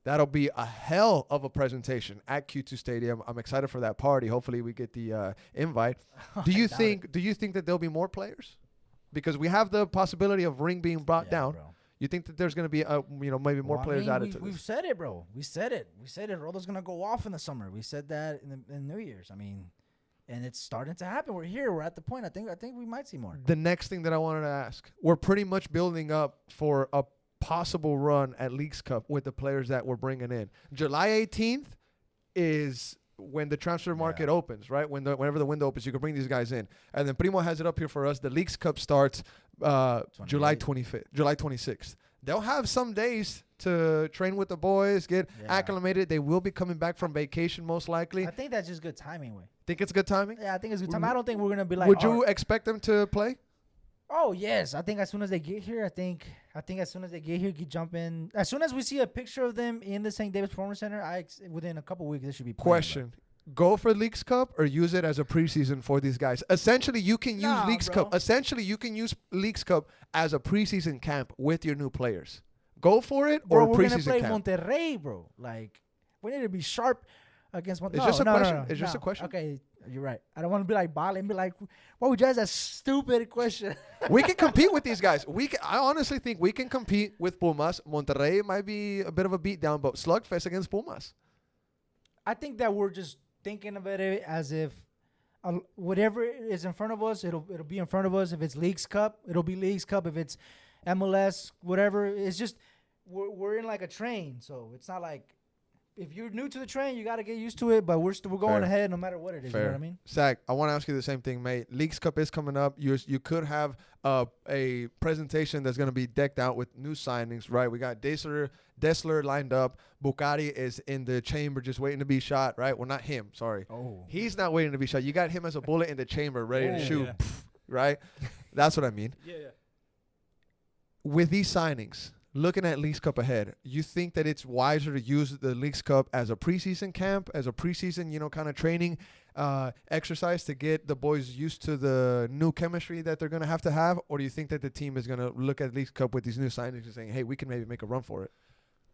That'll be a hell of a presentation at Q2 Stadium. I'm excited for that party. Hopefully we get the invite. Do you think that there'll be more players? Because we have the possibility of Ring being brought down. Bro. You think that there's going to be maybe more players added to We've this? said it, bro. We said it. Rodo's gonna go off in the summer. We said that in New Year's. I mean, and it's starting to happen. We're here. We're at the point. I think we might see more. The next thing that I wanted to ask, we're pretty much building up for a possible run at Leagues Cup with the players that we're bringing in. July 18th is when the transfer market opens, right? Whenever the window opens, you can bring these guys in. And then Primo has it up here for us. The Leagues Cup starts July 25th, July 26th. They'll have some days to train with the boys, get acclimated. They will be coming back from vacation most likely. I think that's just good timing, way. Think it's good timing? Yeah, I think it's good timing. I don't think we're gonna be like. Would you expect them to play? Oh yes, I think as soon as they get here, I think as soon as they get here, jump in. As soon as we see a picture of them in the St. David's Performance Center, within a couple weeks they should be playing. Question. Go for Leagues Cup or use it as a preseason for these guys. Essentially, you can use Leagues Cup. Essentially, you can use Leagues Cup as a preseason camp with your new players. Go for it, Bro, or we're gonna preseason play camp. Monterrey, bro. Like, we need to be sharp against Monterrey. It's just a question. It's just a question. Okay, you're right. I don't want to be like Bali and be like, why would you ask that stupid question? We can compete with these guys. I honestly think we can compete with Pumas. Monterrey might be a bit of a beatdown, but slugfest against Pumas. I think that we're just thinking about it as if whatever is in front of us, it'll be in front of us. If it's Leagues Cup, it'll be Leagues Cup. If it's MLS, whatever, it's just we're in like a train. So it's not like if you're new to the train, you got to get used to it. But we're going ahead no matter what it is. Fair. You know what I mean? Zach, I want to ask you the same thing, mate. Leagues Cup is coming up. You could have a presentation that's going to be decked out with new signings, right? We got Dessler lined up. Bukhari is in the chamber just waiting to be shot, right? Well, not him. Sorry. Oh. He's not waiting to be shot. You got him as a bullet in the chamber ready to shoot, right? That's what I mean. Yeah. With these signings, looking at Leagues Cup ahead, you think that it's wiser to use the Leagues Cup as a preseason camp, as a preseason, kind of training exercise to get the boys used to the new chemistry that they're going to have? Or do you think that the team is going to look at Leagues Cup with these new signings and saying, hey, we can maybe make a run for it?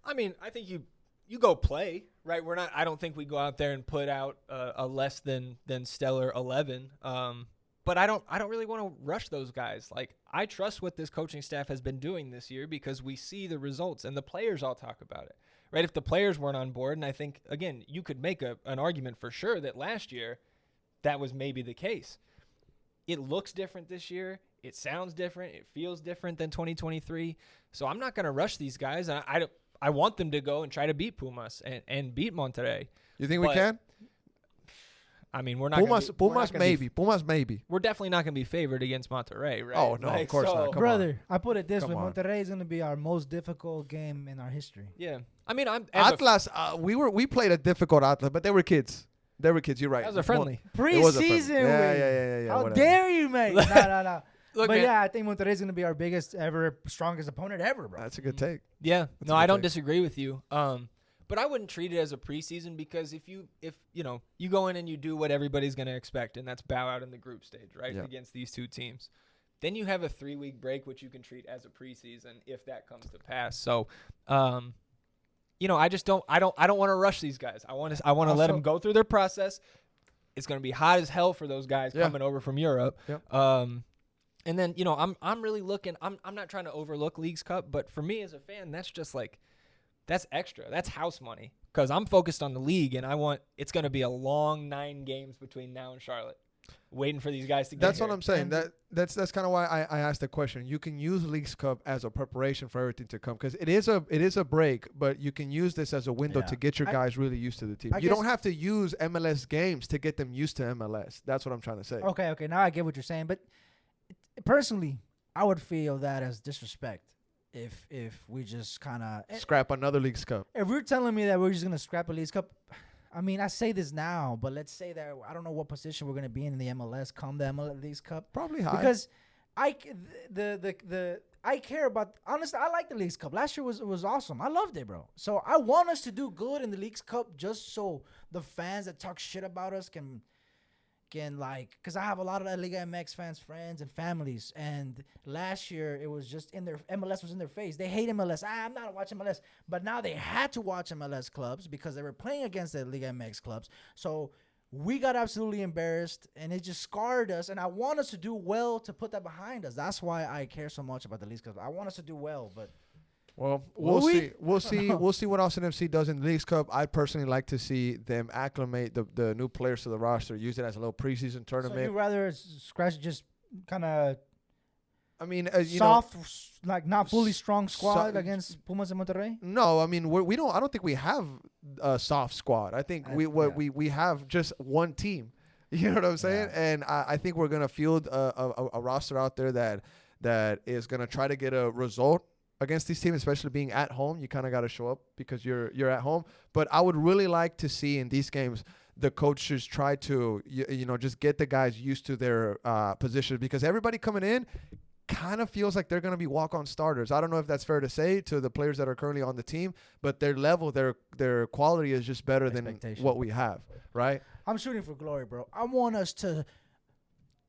I mean, I think you go play, right? I don't think we go out there and put out a less than stellar 11. But I don't really want to rush those guys. Like, I trust what this coaching staff has been doing this year because we see the results and the players all talk about it, right? If the players weren't on board, and I think, again, you could make an argument for sure that last year that was maybe the case. It looks different this year. It sounds different. It feels different than 2023. So I'm not going to rush these guys. And I want them to go and try to beat Pumas and beat Monterrey. You think we can? I mean, we're not Pumas maybe. We're definitely not going to be favored against Monterrey, right? Oh, no, of course not. Come Brother, I put it this way. Come on. Monterrey is going to be our most difficult game in our history. Yeah. I mean, Atlas, we played a difficult Atlas, but they were kids. You're right. That was a friendly. Preseason. Yeah. How whatever. dare you, mate? No. Look, But man, yeah, I think Monterrey is going to be our biggest ever, strongest opponent ever, bro. That's a good take. Yeah. That's No, a good I don't take. disagree with you. But I wouldn't treat it as a preseason because if you go in and you do what everybody's going to expect, and that's bow out in the group stage, right, Yeah. against these two teams, then you have a 3-week break, which you can treat as a preseason if that comes to pass. So, I just don't want to rush these guys. I want to let them go through their process. It's going to be hot as hell for those guys coming over from Europe. Yep. And then, I'm really looking. I'm not trying to overlook Leagues Cup, but for me as a fan, that's just like. That's extra. That's house money because I'm focused on the league, and it's going to be a long 9 games between now and Charlotte, waiting for these guys to get That's here. what I'm saying. That's kind of why I asked the question. You can use Leagues Cup as a preparation for everything to come because it is a break, but you can use this as a window to get your guys really used to the team. You don't have to use MLS games to get them used to MLS. That's what I'm trying to say. Okay. Now I get what you're saying, but personally, I would feel that as disrespect. If we just kind of Scrap another Leagues Cup. if you're telling me that we're just gonna scrap a Leagues Cup, I mean I say this now, but let's say that I don't know what position we're gonna be in the MLS come the MLS Leagues Cup Probably high. because I care about honestly I like the Leagues Cup. Last year was awesome. I loved it, bro. So I want us to do good in the Leagues Cup just so the fans that talk shit about us can because I have a lot of Liga MX friends and families, and last year it was just MLS was in their face. They hate MLS. I'm not watching MLS, but now they had to watch MLS clubs because they were playing against the Liga MX clubs. So we got absolutely embarrassed, and it just scarred us. And I want us to do well to put that behind us. That's why I care so much about the Leagues Cup. I want us to do well, but. Well, Will we'll we? see. We'll see. We'll see what Austin FC does in the Leagues Cup. I personally like to see them acclimate the new players to the roster, use it as a little preseason So tournament. you rather scratch just kind of I mean, soft, like not fully strong squad against Pumas and Monterrey? No, I mean we don't. I don't think we have a soft squad. I think we have just one team. You know what I'm saying? Yeah. And I think we're gonna field a roster out there that is gonna try to get a result against these teams, especially being at home. You kind of got to show up because you're at home. But I would really like to see in these games the coaches try to just get the guys used to their positions because everybody coming in kind of feels like they're going to be walk-on starters. I don't know if that's fair to say to the players that are currently on the team, but their level, their quality is just better than what we have, right? I'm shooting for glory, bro. I want us to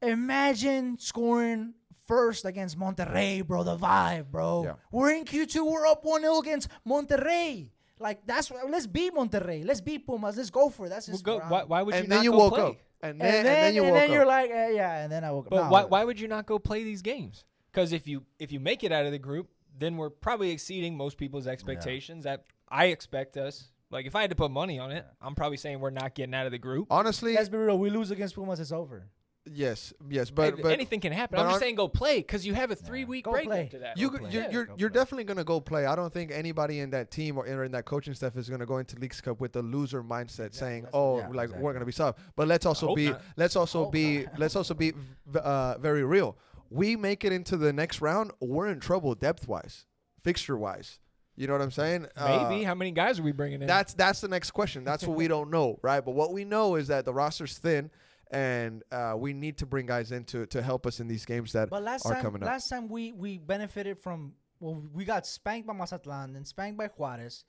imagine scoring first against Monterrey, bro. The vibe, bro. Yeah. We're in Q2. We're up 1-0 against Monterrey. Like, that's what. Let's beat Monterrey. Let's beat Pumas. Let's go for it. That's just Why would you And not then you go woke play? up. And then you woke then you're up. like, yeah. And then I woke up. But Nah, why would you not go play these games? Because if you make it out of the group, then we're probably exceeding most people's expectations. That I expect us. Like, if I had to put money on it, I'm probably saying we're not getting out of the group. Honestly, Let's be real. We lose against Pumas, it's over. yes, but Anything can happen. but I'm just on- saying go play because you have a 3-week Go break play. after that. you're Go play. definitely gonna go play. I don't think anybody in that team or in that coaching staff is gonna go into Leagues Cup with the loser mindset, saying, we're gonna be soft. But let's also hope be not. let's also be very real. We make it into the next round, we're in trouble depth wise, fixture wise. You know what I'm saying? Maybe. How many guys are we bringing in? That's the next question. That's what we don't know, right? But what we know is that the roster's thin, and we need to bring guys in to help us in these games that But are coming up. last time we benefited from well, we got spanked by Mazatlan, then spanked by Juarez.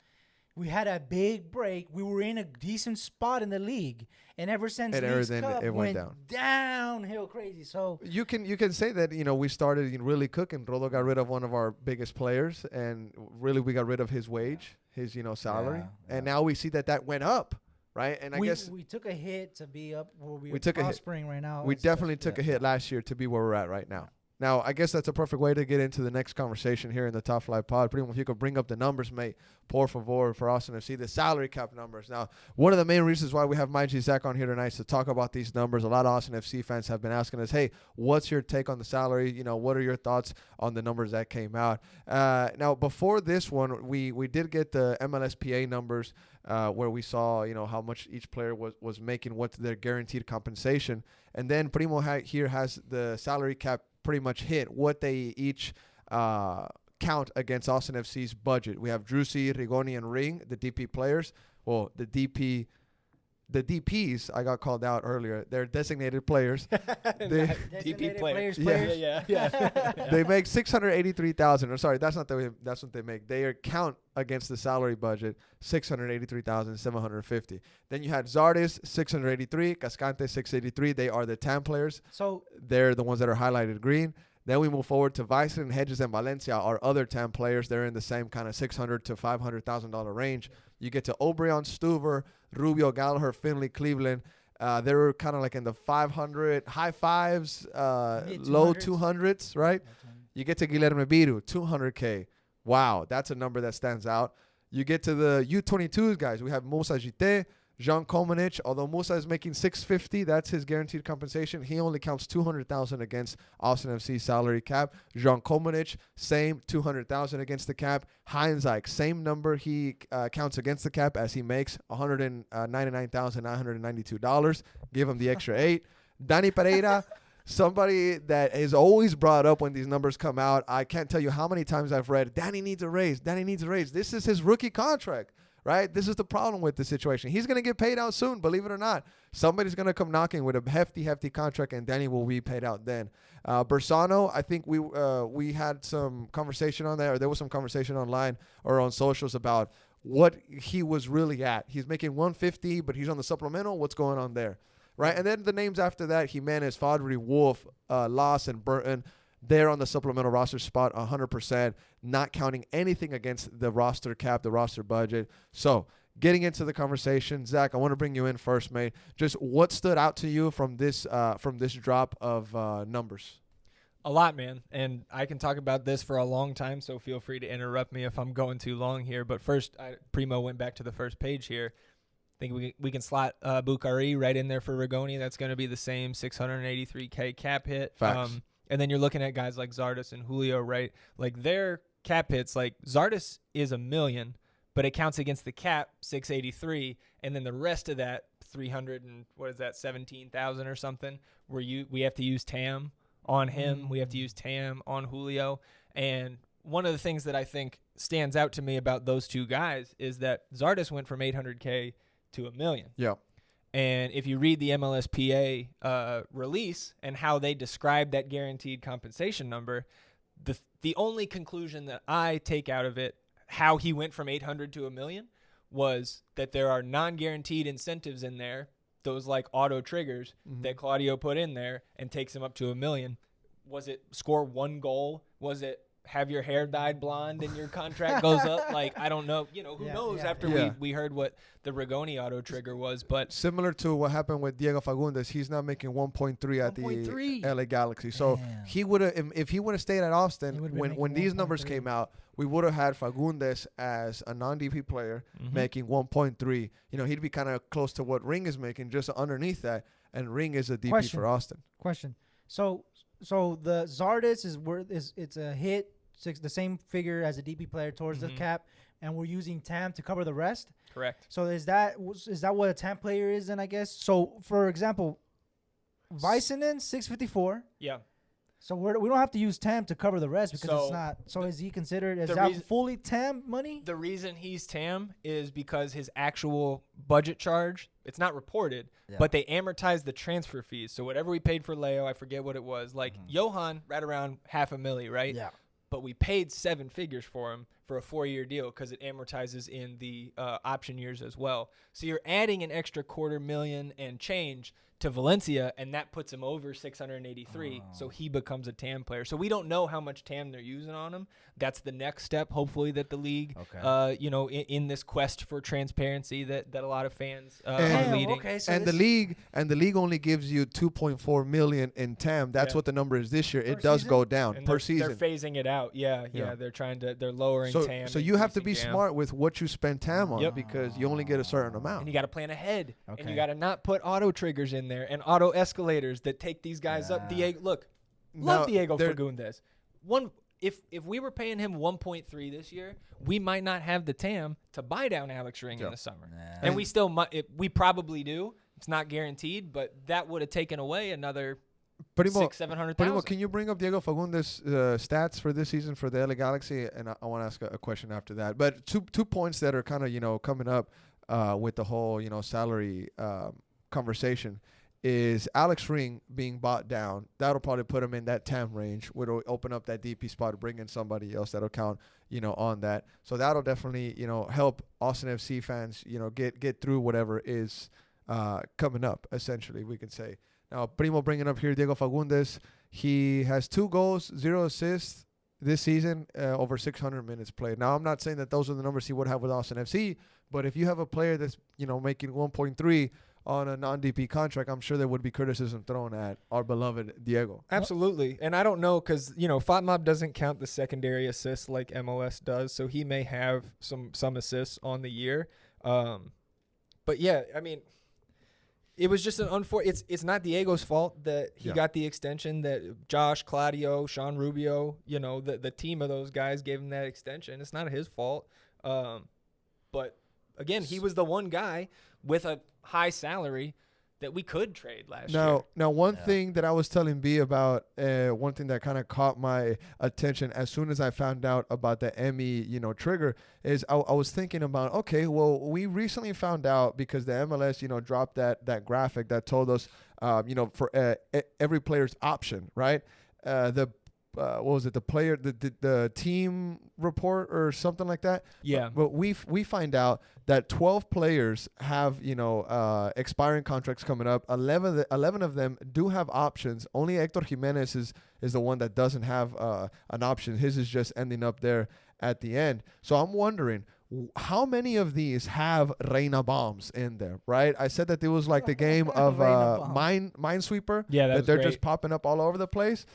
We had a big break. We were in a decent spot in the league, and ever since Leagues Cup, it went downhill crazy. So you can say that we started really cooking. Rodo got rid of one of our biggest players, and really we got rid of his wage, his salary, and now we see that went up, right? And I guess we took a hit to be up where we took a hit. prospering right now. We definitely took a hit last year to be where we're at right now. Now, I guess that's a perfect way to get into the next conversation here in the Top Flight Pod. Primo, if you could bring up the numbers, mate, por favor, for Austin FC, the salary cap numbers. Now, one of the main reasons why we have my G Zach on here tonight is to talk about these numbers. A lot of Austin FC fans have been asking us, hey, what's your take on the salary? What are your thoughts on the numbers that came out? Now, before this one, we did get the MLSPA numbers where we saw, how much each player was making, what's their guaranteed compensation. And then Primo here has the salary cap pretty much hit what they each count against Austin FC's budget. We have Drusi, Rigoni, and Ring, the DP players. Well, the DPs, I got called out earlier. They're designated players. DP players. Yeah. They make $683,000. Or sorry, that's what they make. They count against the salary budget $683,750. Then you had Zardes $683, Cascante $683. They are the TAM players. So they're the ones that are highlighted green. Then we move forward to Vicen, Hedges, and Valencia, our other 10 players. They're in the same kind of $600,000 to $500,000 range. You get to Obreon, Stuver, Rubio, Gallagher, Finley, Cleveland. They're kind of like in the 500, high fives, low 200s, right? You get to Guilherme Biru, $200K. Wow, that's a number that stands out. You get to the U22s, guys. We have Musa Jite, Jean Komanich, although Musa is making $650, that's his guaranteed compensation. He only counts $200,000 against Austin FC's salary cap. Jean Komanich, same $200,000 against the cap. Heinzike, same number he counts against the cap as he makes $199,992. Give him the extra $8. Danny Pereira, somebody that is always brought up when these numbers come out. I can't tell you how many times I've read, Danny needs a raise. Danny needs a raise. This is his rookie contract. Right? This is the problem with the situation. He's going to get paid out soon, believe it or not. Somebody's going to come knocking with a hefty contract, and Danny will be paid out then. Bersano, I think we had some conversation on that, or there was some conversation online or on socials about what he was really at. He's making $150, but he's on the supplemental. What's going on there? Right? And then the names after that, Jimenez, Fodry, Wolf, Loss, and Burton. They're on the supplemental roster spot 100%, not counting anything against the roster cap, the roster budget. So getting into the conversation, Zach, I want to bring you in first, mate. Just what stood out to you from this drop of numbers? A lot, man. And I can talk about this for a long time, so feel free to interrupt me if I'm going too long here. But first, Primo went back to the first page here. I think we can slot Bukhari right in there for Rigoni. That's going to be the same $683K cap hit. Facts. And then you're looking at guys like Zardes and Julio, right? Like their cap hits, like Zardes is $1 million, but it counts against the cap $683, and then the rest of that 300 and what is that 17,000 or something, where we have to use TAM on him, we have to use TAM on Julio. And one of the things that I think stands out to me about those two guys is that Zardes went from $800K to $1 million. Yeah. And if you read the MLSPA release and how they describe that guaranteed compensation number, the only conclusion that I take out of it, how he went from 800 to $1 million, was that there are non-guaranteed incentives in there, those like auto triggers that Claudio put in there and takes him up to $1 million. Was it score one goal? Was it have your hair dyed blonde and your contract goes up? Like, I don't know. Who knows after we heard what the Rigoni auto trigger was. But similar to what happened with Diego Fagundes, he's now making 1.3 at the LA Galaxy. So he would have, if he would have stayed at Austin, when these numbers came out, we would have had Fagundes as a non-DP player making 1.3. He'd be kind of close to what Ring is making, just underneath that. And Ring is a DP for Austin. Question. So the Zardes it's a hit, the same figure as a DP player towards the cap, and we're using TAM to cover the rest. Correct. So is that what a TAM player is then, I guess? So for example, Vicenen 654. Yeah. So we don't have to use TAM to cover the rest because it's not. So is he considered fully TAM money? The reason he's TAM is because his actual budget charge, it's not reported, but they amortize the transfer fees. So whatever we paid for Leo, I forget what it was. Like Johan, right around $500,000, right? Yeah. but we paid 7 figures for him for a 4-year deal because it amortizes in the option years as well. So you're adding an extra $250,000 and change to Valencia, and that puts him over 683. So he becomes a TAM player. So we don't know how much TAM they're using on him. That's the next step, hopefully, that the league, in this quest for transparency that a lot of fans are leading. Okay, so And the league only gives you 2.4 million in TAM. That's what the number is this year. It does go down And per they're season. They're phasing it out. Yeah. They're lowering TAM. So you have to be increasing TAM. smart with what you spend TAM on because you only get a certain amount. And you got to plan ahead. Okay. And you got to not put auto triggers in there and auto escalators that take these guys up. Diego, look, love Diego Fagundes. If we were paying him 1.3 this year, we might not have the TAM to buy down Alex Ring in the summer. And we still might. We probably do. It's not guaranteed, but that would have taken away another $600,000-$700,000. Can you bring up Diego Fagundes' stats for this season for the LA Galaxy? And I want to ask a question after that. But two points that are kind of coming up with the whole salary conversation is Alex Ring being bought down. That'll probably put him in that TAM range, which will open up that DP spot to bring in somebody else that'll count on that. So that'll definitely help Austin FC fans get through whatever is coming up. Essentially, we can say. Now, Primo bringing up here Diego Fagundes. He has 2 goals, 0 assists this season, over 600 minutes played. Now, I'm not saying that those are the numbers he would have with Austin FC, but if you have a player that's making 1.3 on a non-DP contract, I'm sure there would be criticism thrown at our beloved Diego. Absolutely. And I don't know because, FOTMOB doesn't count the secondary assists like MLS does, so he may have some assists on the year. But, yeah, I mean, it was just an unfortunate – it's not Diego's fault that he got the extension, that Josh, Claudio, Sean Rubio, the team of those guys gave him that extension. It's not his fault. But, again, he was the one guy with a high salary that we could trade last year. Now, one thing that I was telling B about, one thing that kind of caught my attention as soon as I found out about the Emmy, trigger, is I was thinking about, okay, well, we recently found out because the MLS, dropped that graphic that told us, for every player's option, right? What was it? The team report or something like that. Yeah. But we find out that 12 players have expiring contracts coming up. 11 of them do have options. Only Hector Jimenez is the one that doesn't have an option. His is just ending up there at the end. So I'm wondering, how many of these have Reina bombs in there, right? I said that it was like the game of Minesweeper. Yeah, that they're great. just popping up all over the place.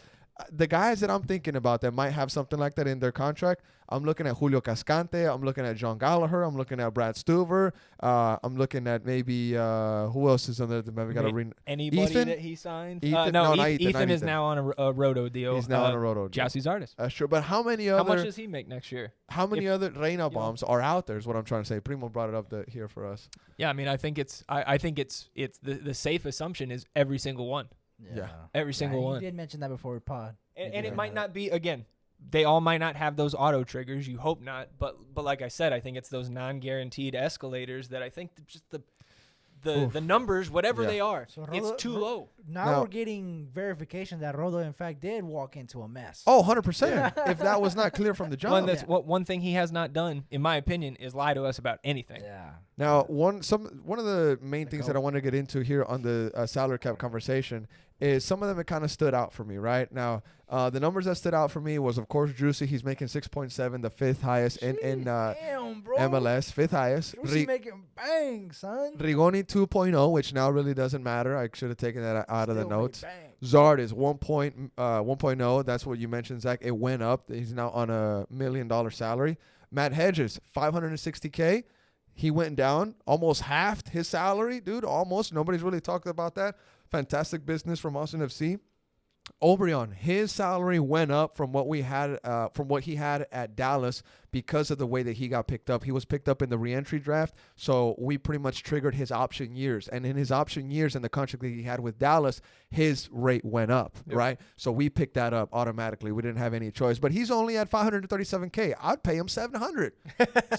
The guys that I'm thinking about that might have something like that in their contract, I'm looking at Julio Cascante. I'm looking at John Gallagher. I'm looking at Brad Stuver. I'm looking at maybe who else is on there? We got anybody Ethan? that he signed? Ethan? No, not Ethan is Ethan. now on a roto deal. He's now on a roto deal. Jesse's artist. Sure, but how many How other? much does he make next year? How many other Reina bombs are out there? Is what I'm trying to say. Primo brought it up here for us. Yeah, I mean, I think it's the safe assumption is every single one. Yeah. Every single one. You did mention that before we pod. And it might not be, again, they all might not have those auto triggers. You hope not. But like I said, I think it's those non-guaranteed escalators that I think just the numbers, whatever they are, So it's too low. Now we're getting verification that Rodo, in fact, did walk into a mess. Oh, 100%. If that was not clear from the jump. One thing he has not done, in my opinion, is lie to us about anything. Yeah. Now, one of the main things that I want to get into here on the salary cap conversation is some of them that kind of stood out for me, right? Now, the numbers that stood out for me was, of course, Drusy. He's making 6.7, the 5th highest in Damn, bro. MLS, 5th highest. Drusy making bang, son. Rigoni 2.0, which now really doesn't matter. I should have taken that out of the Still notes. make bang. Zard is 1.0. That's what you mentioned, Zach. It went up. He's now on $1 million salary. Matt Hedges, $560K. He went down, almost halved his salary, dude. Almost. Nobody's really talked about that. Fantastic business from Austin FC. Obrion, his salary went up from what he had at Dallas because of the way that he got picked up. He was picked up in the re-entry draft, so we pretty much triggered his option years. And in his option years and the contract that he had with Dallas, his rate went up, right? So we picked that up automatically. We didn't have any choice. But he's only at $537K. I'd pay him $700.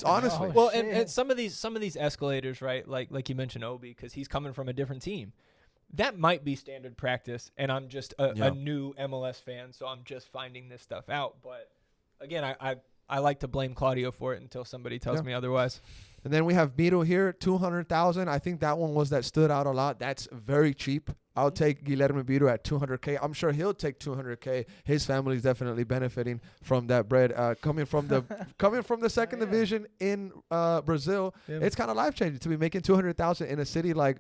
Honestly. Well, and some of these escalators, right? Like you mentioned, Obi, because he's coming from a different team. That might be standard practice, and I'm just a new MLS fan, so I'm just finding this stuff out. But again, I like to blame Claudio for it until somebody tells me otherwise. And then we have Miro here, 200,000. I think that one was that stood out a lot. That's very cheap. I'll take Guilherme Miro at 200K. I'm sure he'll take 200K. His family's definitely benefiting from that bread. Coming from the second division in Brazil, it's kind of life changing to be making 200,000 in a city like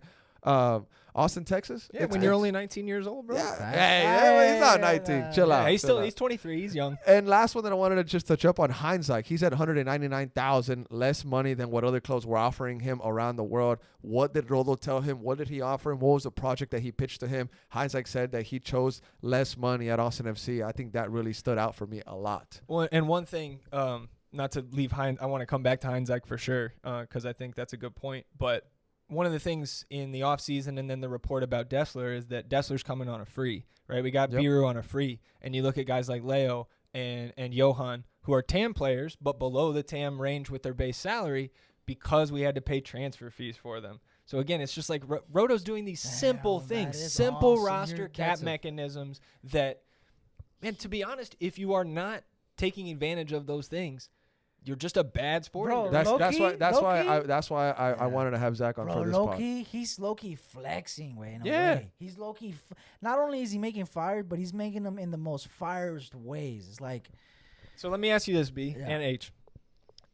Austin, Texas. Yeah, when you're only 19 years old, bro. Yeah, hey, he's not 19. Chill out. He's 23. He's young. And last one that I wanted to just touch up on, Heinzach. He's at 199,000, less money than what other clubs were offering him around the world. What did Rodo tell him? What did he offer him? What was the project that he pitched to him? Heinzach said that he chose less money at Austin FC. I think that really stood out for me a lot. Well, and one thing, not to leave Heinz, I want to come back to Heinzach for sure, because I think that's a good point. But one of the things in the offseason and then the report about Dessler is that Dessler's coming on a free, right? We got Biru on a free, and you look at guys like Leo and Johan, who are TAM players, but below the TAM range with their base salary because we had to pay transfer fees for them. So, again, it's just like Roto's doing these simple things, simple awesome. Roster cap mechanisms that, man, to be honest, if you are not taking advantage of those things, you're just a bad sporting. Bro, that's why I wanted to have Zach on for this part. He's low-key flexing, way. In a way. He's low-key. Not only is he making fires, but he's making them in the most firest ways. It's like. So let me ask you this, B and H.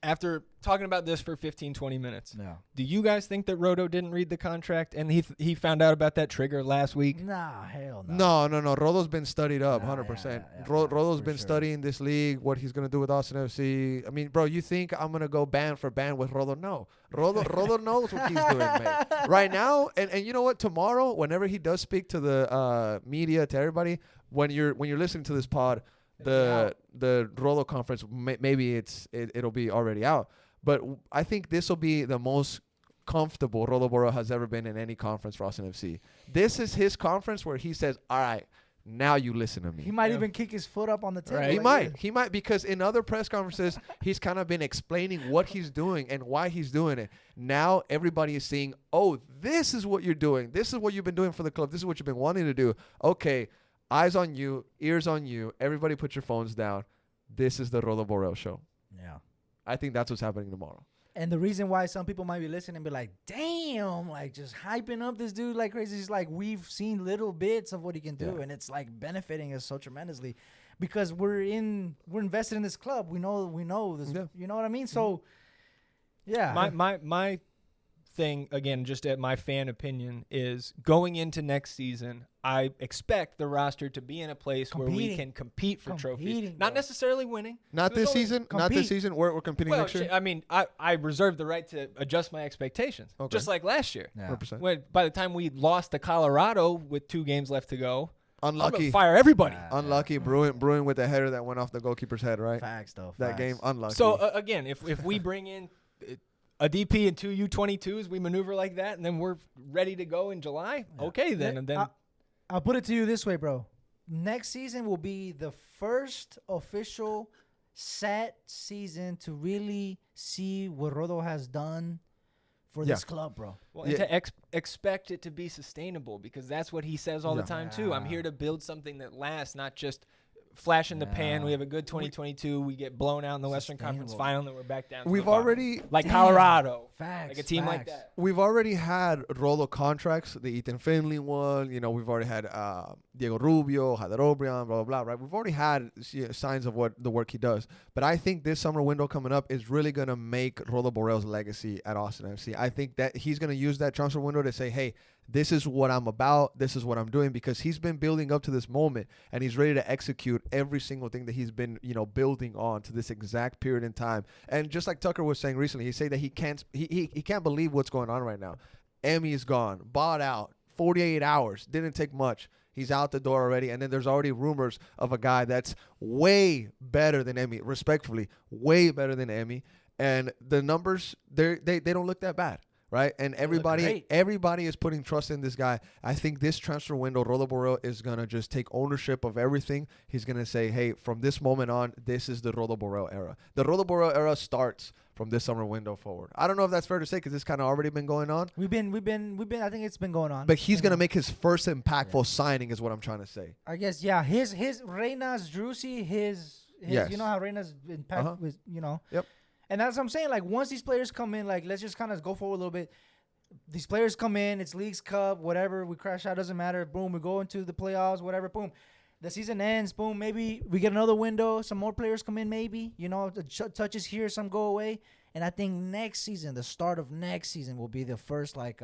After talking about this for 15, 20 minutes, do you guys think that Roto didn't read the contract and he found out about that trigger last week? Nah, hell no. No. Roto's been studied up, 100%. Roto's been studying this league, what he's going to do with Austin FC. I mean, bro, you think I'm going to go band for band with Roto? No. Roto knows what he's doing, mate. Right now, and you know what? Tomorrow, whenever he does speak to the media, to everybody, when you're listening to this pod, the Roto conference, maybe it'll be already out. But I think this will be the most comfortable Rodo Boro has ever been in any conference for Austin FC. This is his conference where he says, all right, now you listen to me. He might even kick his foot up on the table. Right. He might, because in other press conferences, he's kind of been explaining what he's doing and why he's doing it. Now everybody is seeing, oh, this is what you're doing. This is what you've been doing for the club. This is what you've been wanting to do. Okay, eyes on you, ears on you. Everybody put your phones down. This is the Rodo Borrell show. Yeah. I think that's what's happening tomorrow. And the reason why some people might be listening and be like, damn, like just hyping up this dude like crazy is like we've seen little bits of what he can do, and it's like benefiting us so tremendously because we're invested in this club. We know this. Yeah. You know what I mean? So, yeah. My thing, again, just at my fan opinion, is going into next season, I expect the roster to be in a place where we can compete for trophies. Not necessarily winning. Not this season. Not this season. We're competing next year. I mean, I reserve the right to adjust my expectations, just like last year. Yeah. 100%. When by the time we lost to Colorado with 2 games left to go, unlucky. I'm gonna fire everybody. Unlucky. Bruin with the header that went off the goalkeeper's head, right? Facts, though. That game, unlucky. So, again, if we bring in a DP and 2 U22s, we maneuver like that, and then we're ready to go in July, okay then. And then I'll put it to you this way, bro. Next season will be the first official set season to really see what Rodo has done for this club, bro. Well, and to expect it to be sustainable, because that's what he says all the time, too. I'm here to build something that lasts, not just flash in the pan. We have a good 2022. We get blown out in the Western Conference Final, and then we're back down. We've already like Colorado, facts, like a team like that. We've already had Rolo contracts. The Ethan Finley one. You know, we've already had Diego Rubio, Jader Obrian, blah blah blah. Right? We've already had signs of what the work he does. But I think this summer window coming up is really gonna make Rodo Borrell's legacy at Austin FC. I think that he's gonna use that transfer window to say, hey, this is what I'm about. This is what I'm doing, because he's been building up to this moment and he's ready to execute every single thing that he's been, building on to this exact period in time. And just like Tucker was saying recently, he said that he can't believe what's going on right now. Emmy is gone, bought out, 48 hours, didn't take much. He's out the door already. And then there's already rumors of a guy that's way better than Emmy, respectfully, way better than Emmy. And the numbers, they don't look that bad. Right, and everybody is putting trust in this guy. I think this transfer window, Rodo Borrell is gonna just take ownership of everything. He's gonna say, "Hey, from this moment on, this is the Rodo Borrell era. The Rodo Borrell era starts from this summer window forward." I don't know if that's fair to say because it's kind of already been going on. We've been. I think it's been going on. But he's gonna make his first impactful signing, is what I'm trying to say. I guess, yeah. His Reynas Drusi, his Yes. You know how Reyna's been packed with, you know. Yep. And that's what I'm saying. Like, once these players come in, like, let's just kind of go forward a little bit. These players come in, it's Leagues Cup, whatever. We crash out, doesn't matter. Boom, we go into the playoffs, whatever. Boom. The season ends. Boom, maybe we get another window. Some more players come in, maybe. You know, the touches here, some go away. And I think next season, the start of next season will be the first, like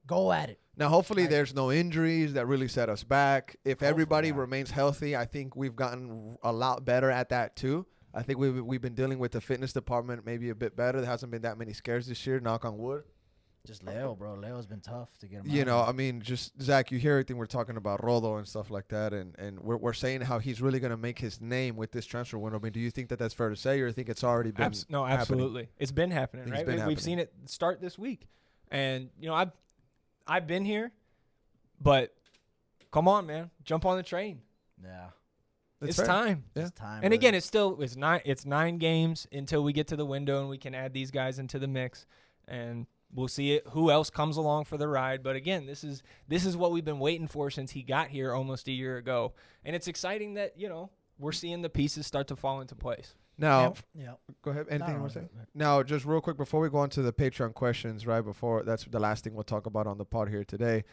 go at it. Now, hopefully, Like- there's no injuries that really set us back. If Hopefully, everybody yeah. remains healthy, I think we've gotten a lot better at that too. I think we've been dealing with the fitness department maybe a bit better. There hasn't been that many scares this year. Knock on wood. Just Leo, bro. Leo's been tough to get him You out know, of I mean, just Zach, you hear everything we're talking about Rodo and stuff like that, and we're saying how he's really going to make his name with this transfer window. I mean, do you think that that's fair to say, or do you think it's already been? No, absolutely. It's been happening, It's right? been We've seen it start this week, and you know, I've been here, but come on, man, jump on the train. Yeah. It's fair. time. Yeah. It's time. And brother. again, it's 9 games until we get to the window and we can add these guys into the mix, and we'll see who else comes along for the ride. But again, this is what we've been waiting for since he got here almost a year ago, and it's exciting that, you know, we're seeing the pieces start to fall into place. Now, Yeah. go ahead. Anything you No, want to say? no. Now, just real quick before we go on to the Patreon questions, right before that's the last thing we'll talk about on the pod here today.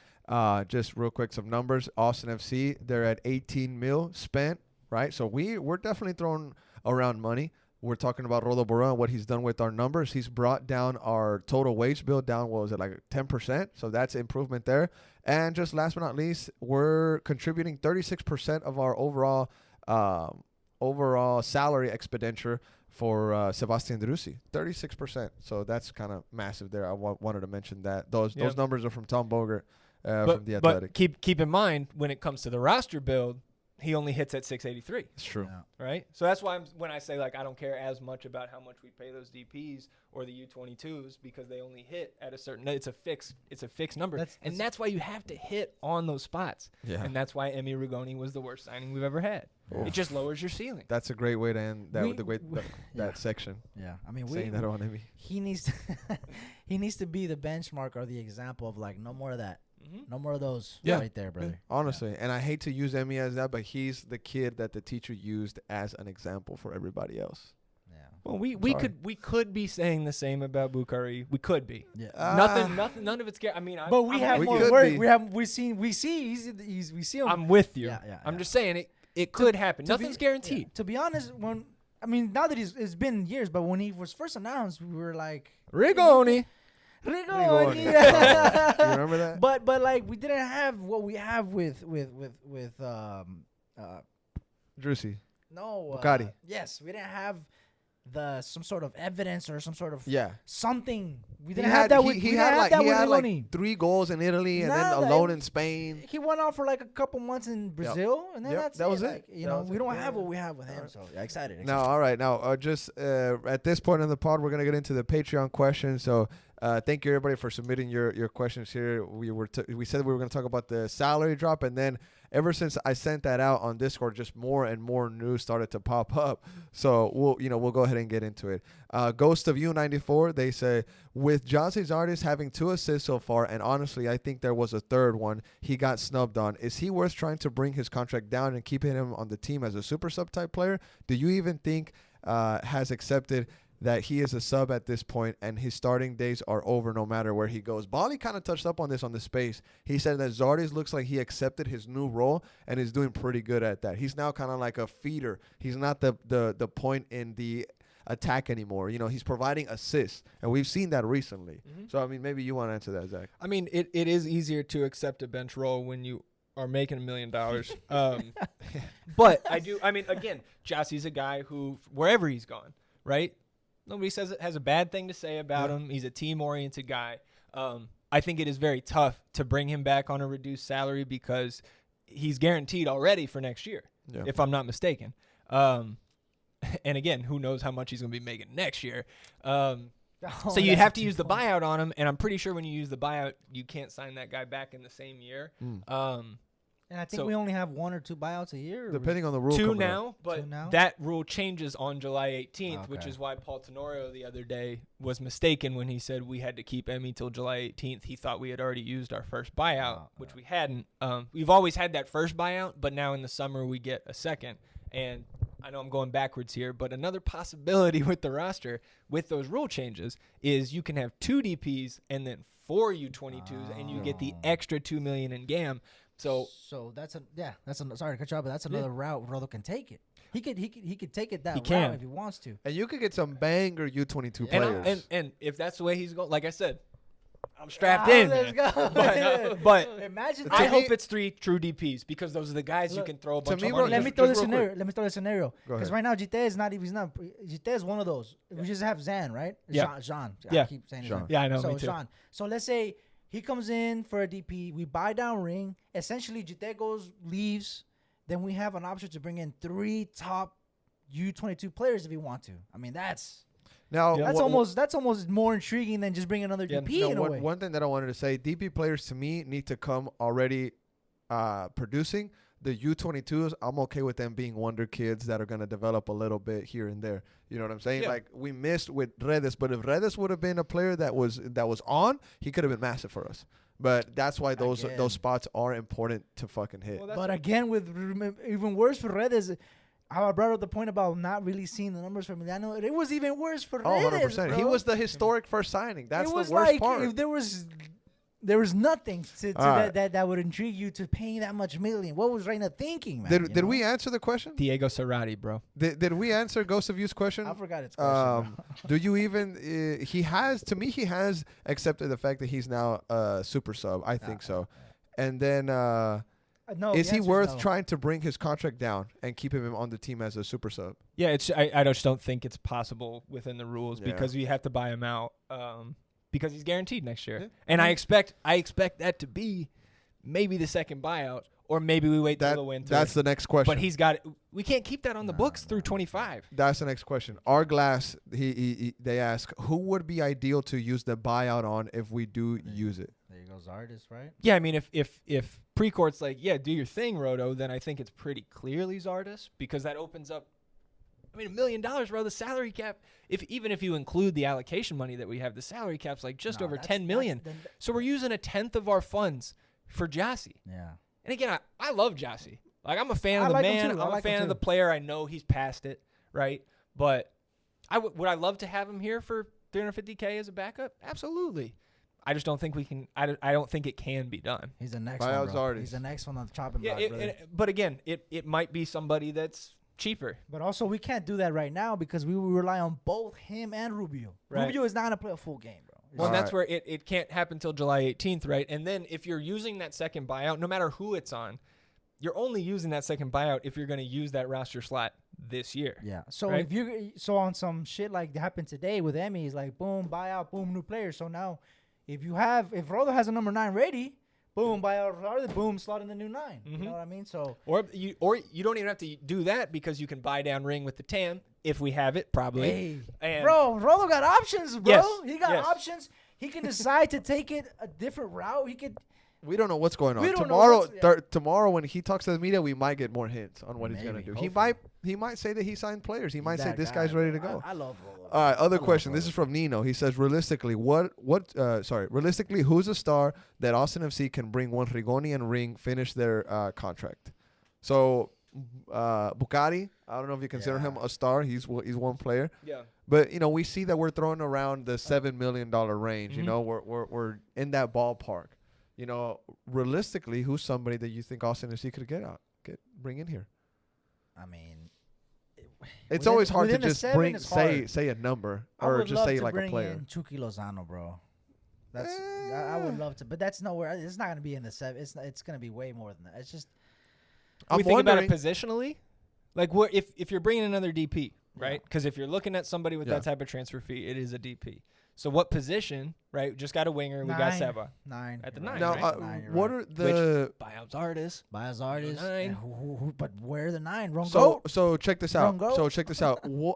Just real quick, some numbers. Austin FC, they're at 18 mil spent, right? So we're definitely throwing around money. We're talking about Rodo Borrell and what he's done with our numbers. He's brought down our total wage bill down, what was it, like 10%? So that's improvement there. And just last but not least, we're contributing 36% of our overall salary expenditure for Sebastian Drussi, 36%. So that's kind of massive there. I wanted to mention that. Those numbers are from Tom Bogert from The Athletic. But keep in mind, when it comes to the roster build, he only hits at 683. It's true. Yeah. Right? So that's why when I say, like, I don't care as much about how much we pay those DPs or the U22s, because they only hit at a certain – it's a fixed number. That's why you have to hit on those spots. Yeah. And that's why Emi Rigoni was the worst signing we've ever had. Oof. It just lowers your ceiling. That's a great way to end that Yeah. that section. Yeah. I mean, Saying that on Emmy. he needs to be the benchmark or the example of, like, no more of that. No more of those right there, brother. Honestly, and I hate to use Emmy as that, but he's the kid that the teacher used as an example for everybody else. Yeah. Well, we could be saying the same about Bukhari. We could be. Yeah. Nothing. None of it's scary. I mean, But we have we more could work. be. We see we see him. I'm with you. Yeah, I'm just saying it could happen. Nothing's guaranteed. Yeah. To be honest, now that it's been years, but when he was first announced, we were like Rigoni. Rigoni. You remember that? But like we didn't have what we have with Drussi. no Bukhari. yes, we didn't have some sort of evidence or some sort of Yeah. something. We He didn't had have that. he had like Rigoni. 3 goals in Italy and then Nah, alone in Spain. He went out for like a couple months in Brazil, and then Yep, that's that was it. Like, you That know, was we it. don't Yeah, have yeah. what we have with him. So excited. Now, all right. Now, just at this point in the pod, we're gonna get into the Patreon questions. So, thank you everybody for submitting your questions here. We said we were gonna talk about the salary drop, and then ever since I sent that out on Discord, just more and more news started to pop up. So we'll go ahead and get into it. Ghost of U94, they say, with Jose Zardes having 2 assists so far, and honestly, I think there was a third one he got snubbed on. Is he worth trying to bring his contract down and keeping him on the team as a super sub type player? Do you even think has accepted that he is a sub at this point and his starting days are over no matter where he goes? Bali kind of touched up on this on the space. He said that Zardes looks like he accepted his new role and is doing pretty good at that. He's now kind of like a feeder. He's not the point in the attack anymore. You know, he's providing assists, and we've seen that recently. So, I mean, maybe you want to answer that, Zach. I mean, it is easier to accept a bench role when you are making $1 million. But I mean, again, Jossie's a guy who, wherever he's gone, right? Nobody has a bad thing to say about him. He's a team-oriented guy. I think it is very tough to bring him back on a reduced salary because he's guaranteed already for next year, if I'm not mistaken. And again, who knows how much he's going to be making next year. So you'd have to use the buyout on him, and I'm pretty sure when you use the buyout, you can't sign that guy back in the same year. And I think we only have 1 or 2 buyouts a year. Depending on the rule. 2 now, but 2 now? that rule changes on July 18th, which Okay. is why Paul Tenorio the other day was mistaken when he said we had to keep Emmy till July 18th. He thought we had already used our first buyout, which we hadn't. We've always had that first buyout, but now in the summer we get a second. And I know I'm going backwards here, but another possibility with the roster with those rule changes is you can have 2 DPs and then 4 U22s, and you get the extra $2 million in GAM. So that's sorry to cut you off, but that's another route Rodo can take it. He could take it that route can. if he wants to. And you could get some banger U22 players. And if that's the way he's going, like I said, I'm strapped in. Let's go. But imagine. I hope it's 3 true DPs because those are the guys you can throw a bunch of money. Let me throw this scenario. Because right now GT is not even. GT is one of those. We just have Zan, right? Yeah. Jean. Yeah. I keep saying Jean. Jean. Yeah, I know. So Me too. Jean. So let's say he comes in for a DP. We buy down ring. Essentially, GT leaves. Then we have an option to bring in 3 top U22 players if we want to. I mean, that's almost more intriguing than just bringing another DP in a way. One thing that I wanted to say, DP players to me need to come already producing. The U22s, I'm okay with them being wonder kids that are going to develop a little bit here and there. You know what I'm saying? Yeah. Like we missed with Redes, but if Redes would have been a player that was on, he could have been massive for us. But that's why those spots are important to fucking hit. But again, with even worse for Redes, how I brought up the point about not really seeing the numbers for Emiliano, it was even worse for Redes. 100%. Bro. He was the historic first signing. That's it the was worst like part. If there was nothing to that would intrigue you to paying that much million. What was Reina thinking, man? Did we answer the question? Diego Cerati, bro. Did we answer Ghost of You's question? I forgot its question. Do you even? He has accepted the fact that he's now a super sub. I think so. And then no, is the he answer's worth no. trying to bring his contract down and keep him on the team as a super sub? Yeah, I just don't think it's possible within the rules because we have to buy him out because he's guaranteed next year. Yeah. And I expect that to be maybe the second buyout, or maybe we wait till the winter. That's the next question. But we can't keep that on the books through 25. That's the next question. Our glass, they ask, who would be ideal to use the buyout on if we do use it? There you go, Zardes, right? Yeah, I mean, if Precourt's like, yeah, do your thing, Roto, then I think it's pretty clearly Zardes because that opens up, I mean, $1 million, bro. The salary cap, even if you include the allocation money that we have, the salary cap's like just over $10 million. So we're using 1/10 of our funds for Jassy. Yeah. And again, I love Jassy. Like, I'm a fan of the man. I'm a fan of the player. I know he's past it, right? But would I love to have him here for $350K as a backup? Absolutely. I just don't think we can. I don't think it can be done. He's the next one, bro. He's the next one on the chopping block, brother. But again, it might be somebody that's cheaper. But also, we can't do that right now because we will rely on both him and Rubio. Right. Rubio is not going to play a full game, bro. Well, and that's where it can't happen till July 18th, right? And then if you're using that second buyout, no matter who it's on, you're only using that second buyout if you're going to use that roster slot this year. Yeah. So right? if on some shit like that happened today with Emmy, it's like boom, buyout, boom, new player. So now if Rodo has a number 9 ready, boom, buyout, boom, slot in the new 9. Mm-hmm. You know what I mean? So or you don't even have to do that because you can buy down ring with the TAM if we have it, probably. Hey, bro, Rodo got options, bro. Yes, he got options. He can decide to take it a different route. We don't know what's going on. Tomorrow when he talks to the media, we might get more hints on what he's gonna do. Hopefully. He might say that he signed players. He might say this guy's ready to go. I love Rodo. All right, other question. This is from Nino. He says, realistically, realistically, who's a star that Austin FC can bring when Rigoni and Ring finish their contract? So Bucari, I don't know if you consider him a star. He's one player. Yeah. But we see that we're throwing around the $7 million range. Mm-hmm. We're in that ballpark. Realistically, who's somebody that you think Austin FC could bring in here? I mean, it's always hard to just say a number or just say like a player. In Chucky Lozano, bro. That's I would love to, but that's nowhere. It's not going to be in the 7. It's going to be way more than that. It's just. We think about it positionally, like if you're bringing another DP, right? Because if you're looking at somebody with that type of transfer fee, it is a DP. So what position, right? Just got a winger. 9. We got Seba. 9. At the 9. Now, right? what are the buyouts artists? 9. But where are the 9? So check this out.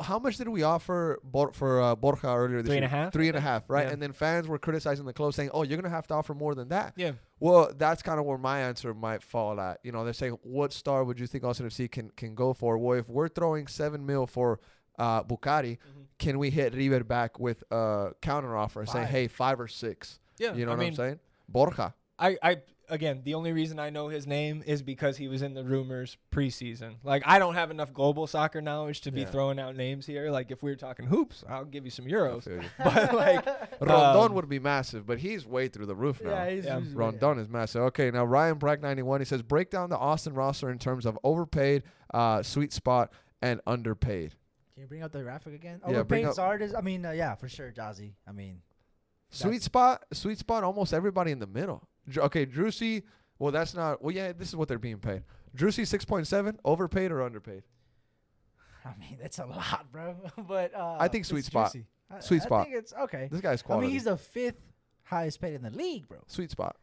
How much did we offer for Borja earlier this year? 3.5. 3.5, right? Yeah. And then gans were criticizing the club, saying, "Oh, you're gonna have to offer more than that." Yeah. Well, that's kind of where my answer might fall at. They're saying, "What star would you think Austin FC can go for?" Well, if we're throwing $7 million for Bucari, can we hit River back with a counter offer and say, hey, 5 or 6? Yeah, what I'm saying? Borja. I again, the only reason I know his name is because he was in the rumors preseason. Like, I don't have enough global soccer knowledge to be throwing out names here. Like, if we were talking hoops, I'll give you some euros. But like, Rondon would be massive, but he's way through the roof now. Yeah, Rondon is massive. Okay, now Ryan Brack 91. He says break down the Austin roster in terms of overpaid, sweet spot, and underpaid. Can you bring up the graphic again? Yeah, bring Overpaid up- artists. I mean, yeah, for sure, Jazzy. I mean, Sweet spot. Almost everybody in the middle. Okay, Drusy. Well, that's not. Well, yeah, this is what they're being paid. Drusy 6.7. Overpaid or underpaid? I mean, that's a lot, bro. But I think sweet it's spot. juicy. Sweet I spot. think it's okay. This guy's I quality. mean, he's the 5th highest paid in the league, bro. Sweet spot.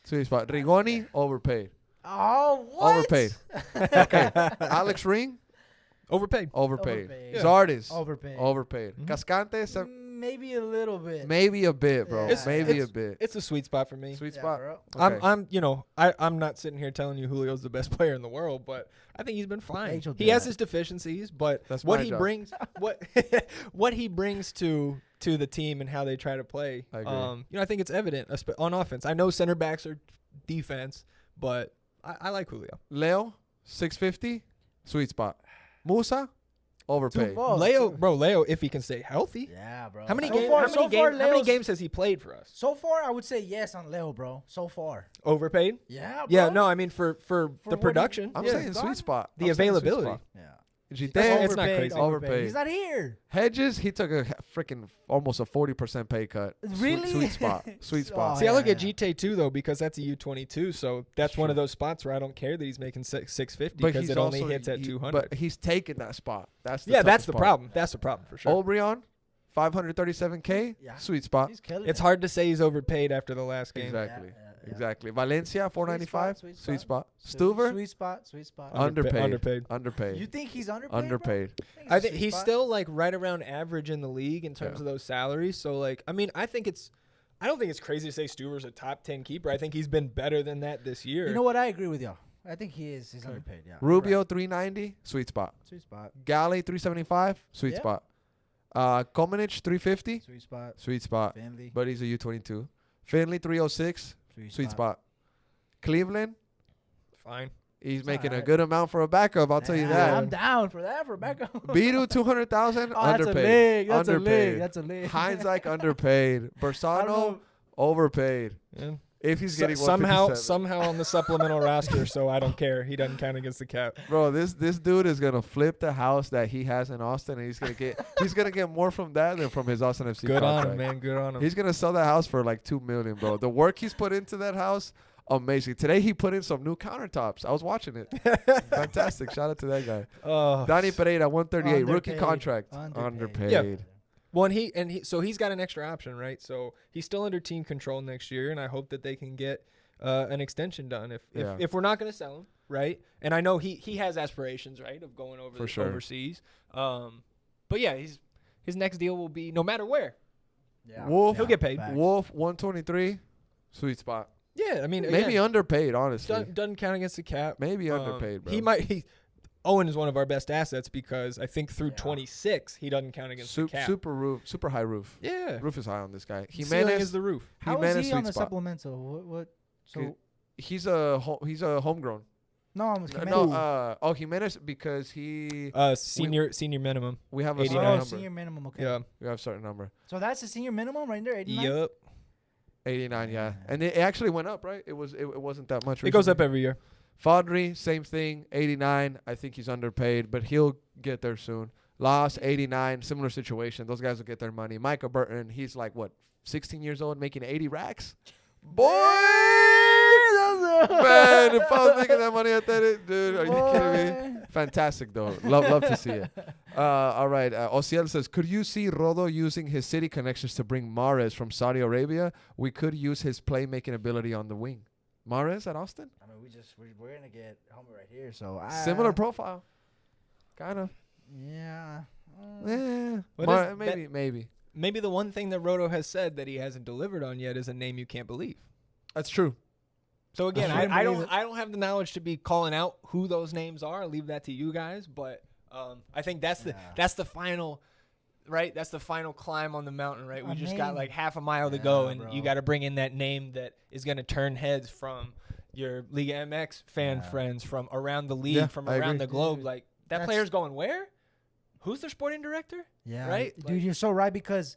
Rigoni overpaid. Oh, what? Overpaid. Okay. Alex Ring overpaid. overpaid. Overpaid. Zardis Overpaid. overpaid. Mhm. Cascante Maybe a little bit. maybe a bit, bro. Yeah. Maybe a bit. It's a sweet spot for me. Sweet Yeah, spot. bro. Okay. I'm not sitting here telling you Julio's the best player in the world, but I think he's been fine. Angel He did has that. his deficiencies, but That's what my he job. brings, what he brings to the team and how they try to play, I agree. I think it's evident on offense. I know center backs are defense, but I like Julio. Leo 650. Sweet spot. Musa overpaid. Oh, Leo, if he can stay healthy. Yeah, bro. How many So games? far- How so many far, games? How many Leo's- games has he played for us? So far, I would say yes on Leo, bro. So far. Overpaid? Yeah, bro. Yeah, no, I mean for what the he- production. I'm yeah. saying Done? sweet spot. The I'm saying sweet availability. spot. Yeah. Gite, It's not crazy. Overpaid. He's not here. Hedges, he took a freaking almost a 40% pay cut. Really? Sweet spot. Sweet spot. Oh, See, I look yeah. at GT too though because that's a U22, so that's one of those spots where I don't care that he's making 650 But because he's it only also- hits at he- 200. But he's taking that spot. That's the Yeah, that's toughest the part. problem. That's the problem for sure. Obrion, 537K. Yeah. Sweet spot. He's killing It's it. hard to say he's overpaid after the last game. Exactly. Yeah. Exactly. Valencia, 495. Sweet Sweet spot. spot. Stuver, Sweet spot. Sweet spot. underpaid. Underpaid. Underpaid. You think he's underpaid? Underpaid. Bro? I a think sweet he's spot. still like right around average in the league in terms Yeah. of those salaries. So like, I mean, I don't think it's crazy to say Stuver's a top 10 keeper. I think he's been better than that this year. You know what? I agree with y'all. I think he is. He's underpaid. Yeah. Rubio, Right. 390. Sweet spot. Sweet spot. Galley, 375. Sweet Yeah. spot. Komenich, 350. Sweet spot. Sweet spot. Finley. But he's a U22. Finley, 306. Sweet spot. Cleveland, Fine. he's It's making a alright. good amount for a backup. I'll tell you Yeah, I'm that. down for that for backup. Bidu, 200,000. Oh, that's underpaid. a league. That's underpaid. a league. That's a league. Heinzike, underpaid. I don't Bersano, know. overpaid. Yeah. If he's getting somehow 157. on the supplemental roster, so I don't care. He doesn't count against the cap. Bro, this dude is gonna flip the house that he has in Austin, and he's gonna get more from that than from his Austin FC Good on contract. him, man. Good on him. He's gonna sell that house for like $2 million, bro. The work he's put into that house, amazing. Today he put in some new countertops. I was watching it. Fantastic. Shout out to that guy. Oh, Danny Pereira, 138, rookie Underpaid. contract. Underpaid. Underpaid. well, so he's got an extra option, right? So he's still under team control next year, and I hope that they can get an extension done if we're not going to sell him, right? And I know he has aspirations, right, of going overseas. But yeah, his next deal will be no matter where. Yeah. Wolf, He'll get paid. Facts. Wolf, 123, sweet spot. Yeah, I mean, Maybe again, underpaid, honestly. doesn't count against the cap. Maybe underpaid, bro. Owen is one of our best assets because I think through Yeah. 26 he doesn't count against the cap. super high roof. Yeah, Roof is high on this guy. ceiling Jimenez is the roof. How Jimenez, is he on sweet the spot. supplemental? What? So Good. He's a homegrown. no, I'm Jimenez because he Senior minimum. we have a 89. certain number. senior minimum. Okay. Yeah. We have a certain number. So that's the senior minimum right there. 89? Yep. 89, yeah. And it actually went up, right? It wasn't that much. It goes up recently. every year. Fodry, same thing, 89. I think he's underpaid, but he'll get there soon. Loss, 89, similar situation. Those guys will get their money. Micah Burton, he's like, what, 16 years old, making 80 racks? Boy! Man, if I was making that money at that, dude, are you kidding me? Fantastic, though. Love to see it. All right. Ociel says, could you see Rodo using his city connections to bring Mahrez from Saudi Arabia? We could use his playmaking ability on the wing. Mahrez at Austin? I mean, we're gonna get Homer right here. So Similar profile. Kind of. Yeah. Yeah. What is Maybe. Maybe the one thing that Roto has said that he hasn't delivered on yet is a name you can't believe. That's true. So again, I I believe it. don't have the knowledge to be calling out who those names are. I'll leave that to you guys. But I think that's the final right? That's the final climb on the mountain, right? We A just got name. like half a mile to go, Yeah, and bro. you got to bring in that name that is going to turn heads from your Liga MX fan Yeah. friends, from around the league, Yeah, from I around agree. the globe. Dude, Like, that that's- player's going where? Who's their sporting director? Yeah, Right? dude, Like- you're so right because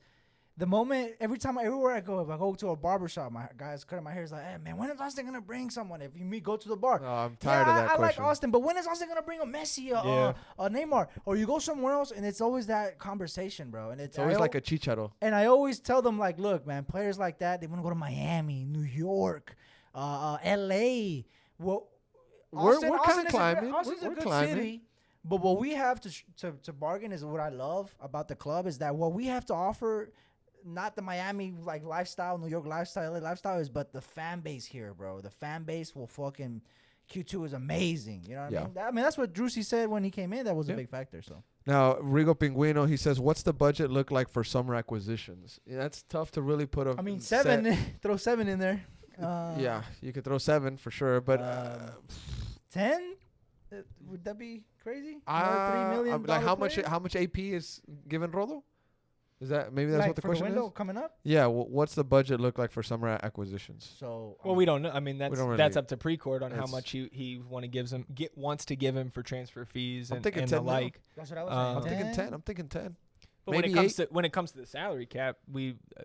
the moment everywhere I go, if I go to a barber shop, my guys cutting my hair is like, hey man, when is Austin gonna bring someone? If you meet, go to the bar. Oh, I'm tired yeah, of that I question. like Austin, but when is Austin gonna bring a Messi, a Neymar, or you go somewhere else, and it's always that conversation, bro. And It's always like a chicharo. And I always tell them like, look, man, players like that, they want to go to Miami, New York, L.A. Well, We're kind Austin of is climbing. Austin's a We're good climbing. city, but what we have to bargain is what I love about the club is that what we have to offer, not the Miami like lifestyle, New York lifestyle, LA lifestyle is, but the fan base here, bro. The fan base will fucking Q2 is amazing. You know what Yeah. I mean? I mean that's what Drusy said when he came in. That was Yeah. a big factor. So Now, Rigo Pinguino, he says, what's the budget look like for summer acquisitions? Yeah, that's tough to really put a I mean set- 7, throw 7 in there. Yeah, you could throw 7 for sure, but 10? Would that be crazy? uh, Another $3 million like how player? much AP is given Rodo? Is that maybe that's Like what the for question window is? coming up? Yeah, what's the budget look like for summer acquisitions? So Well, we don't know. I mean, that's don't really- that's up to Precourt on how That's- much he wants to give him for transfer fees I'm and, thinking and 10 the mil. like. That's what I was I'm saying. thinking 10. I'm thinking 10. But when Maybe it comes to the salary cap,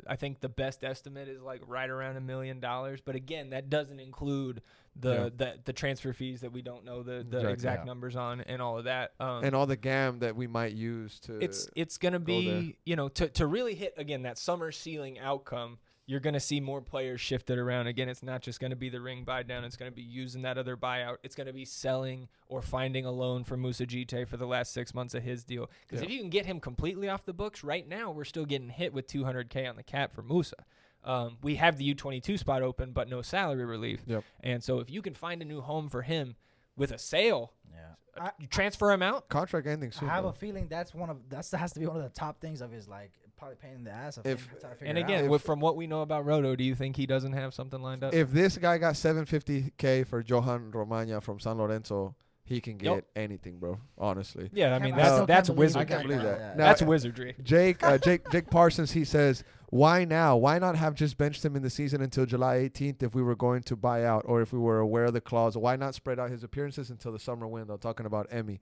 I think the best estimate is like right around $1 million. But again, that doesn't include the transfer fees that we don't know the Exactly. exact Yeah. numbers on and all of that. And all the gam that we might use to. It's gonna go there. be, you know, to really hit again that summer ceiling outcome. You're gonna see more players shifted around. Again, it's not just gonna be the ring buy down. It's gonna be using that other buyout. It's gonna be selling or finding a loan for Musa Jite for the last 6 months of his deal. Because Yeah. if you can get him completely off the books right now, we're still getting hit with $200K on the cap for Musa. We have the U22 spot open, but no salary relief. Yep. And so if you can find a new home for him with a sale, Yeah. you transfer him out. Contract ending I soon. have though. a feeling that has to be one of the top things of his like probably pain in the ass. Of If- him trying to figure And it again, out. from what we know about Roto, do you think he doesn't have something lined up? If this guy got 750K for Johan Romagna from San Lorenzo, he can get Yep. anything, bro. Honestly. Yeah, I Can't- mean I still that's can't believe I wizardry. can't believe that. Yeah. Now, That's wizardry. Jake Parsons, he says, why now? Why not have just benched him in the season until July 18th if we were going to buy out or if we were aware of the clause? Why not spread out his appearances until the summer window? Talking about Emmy.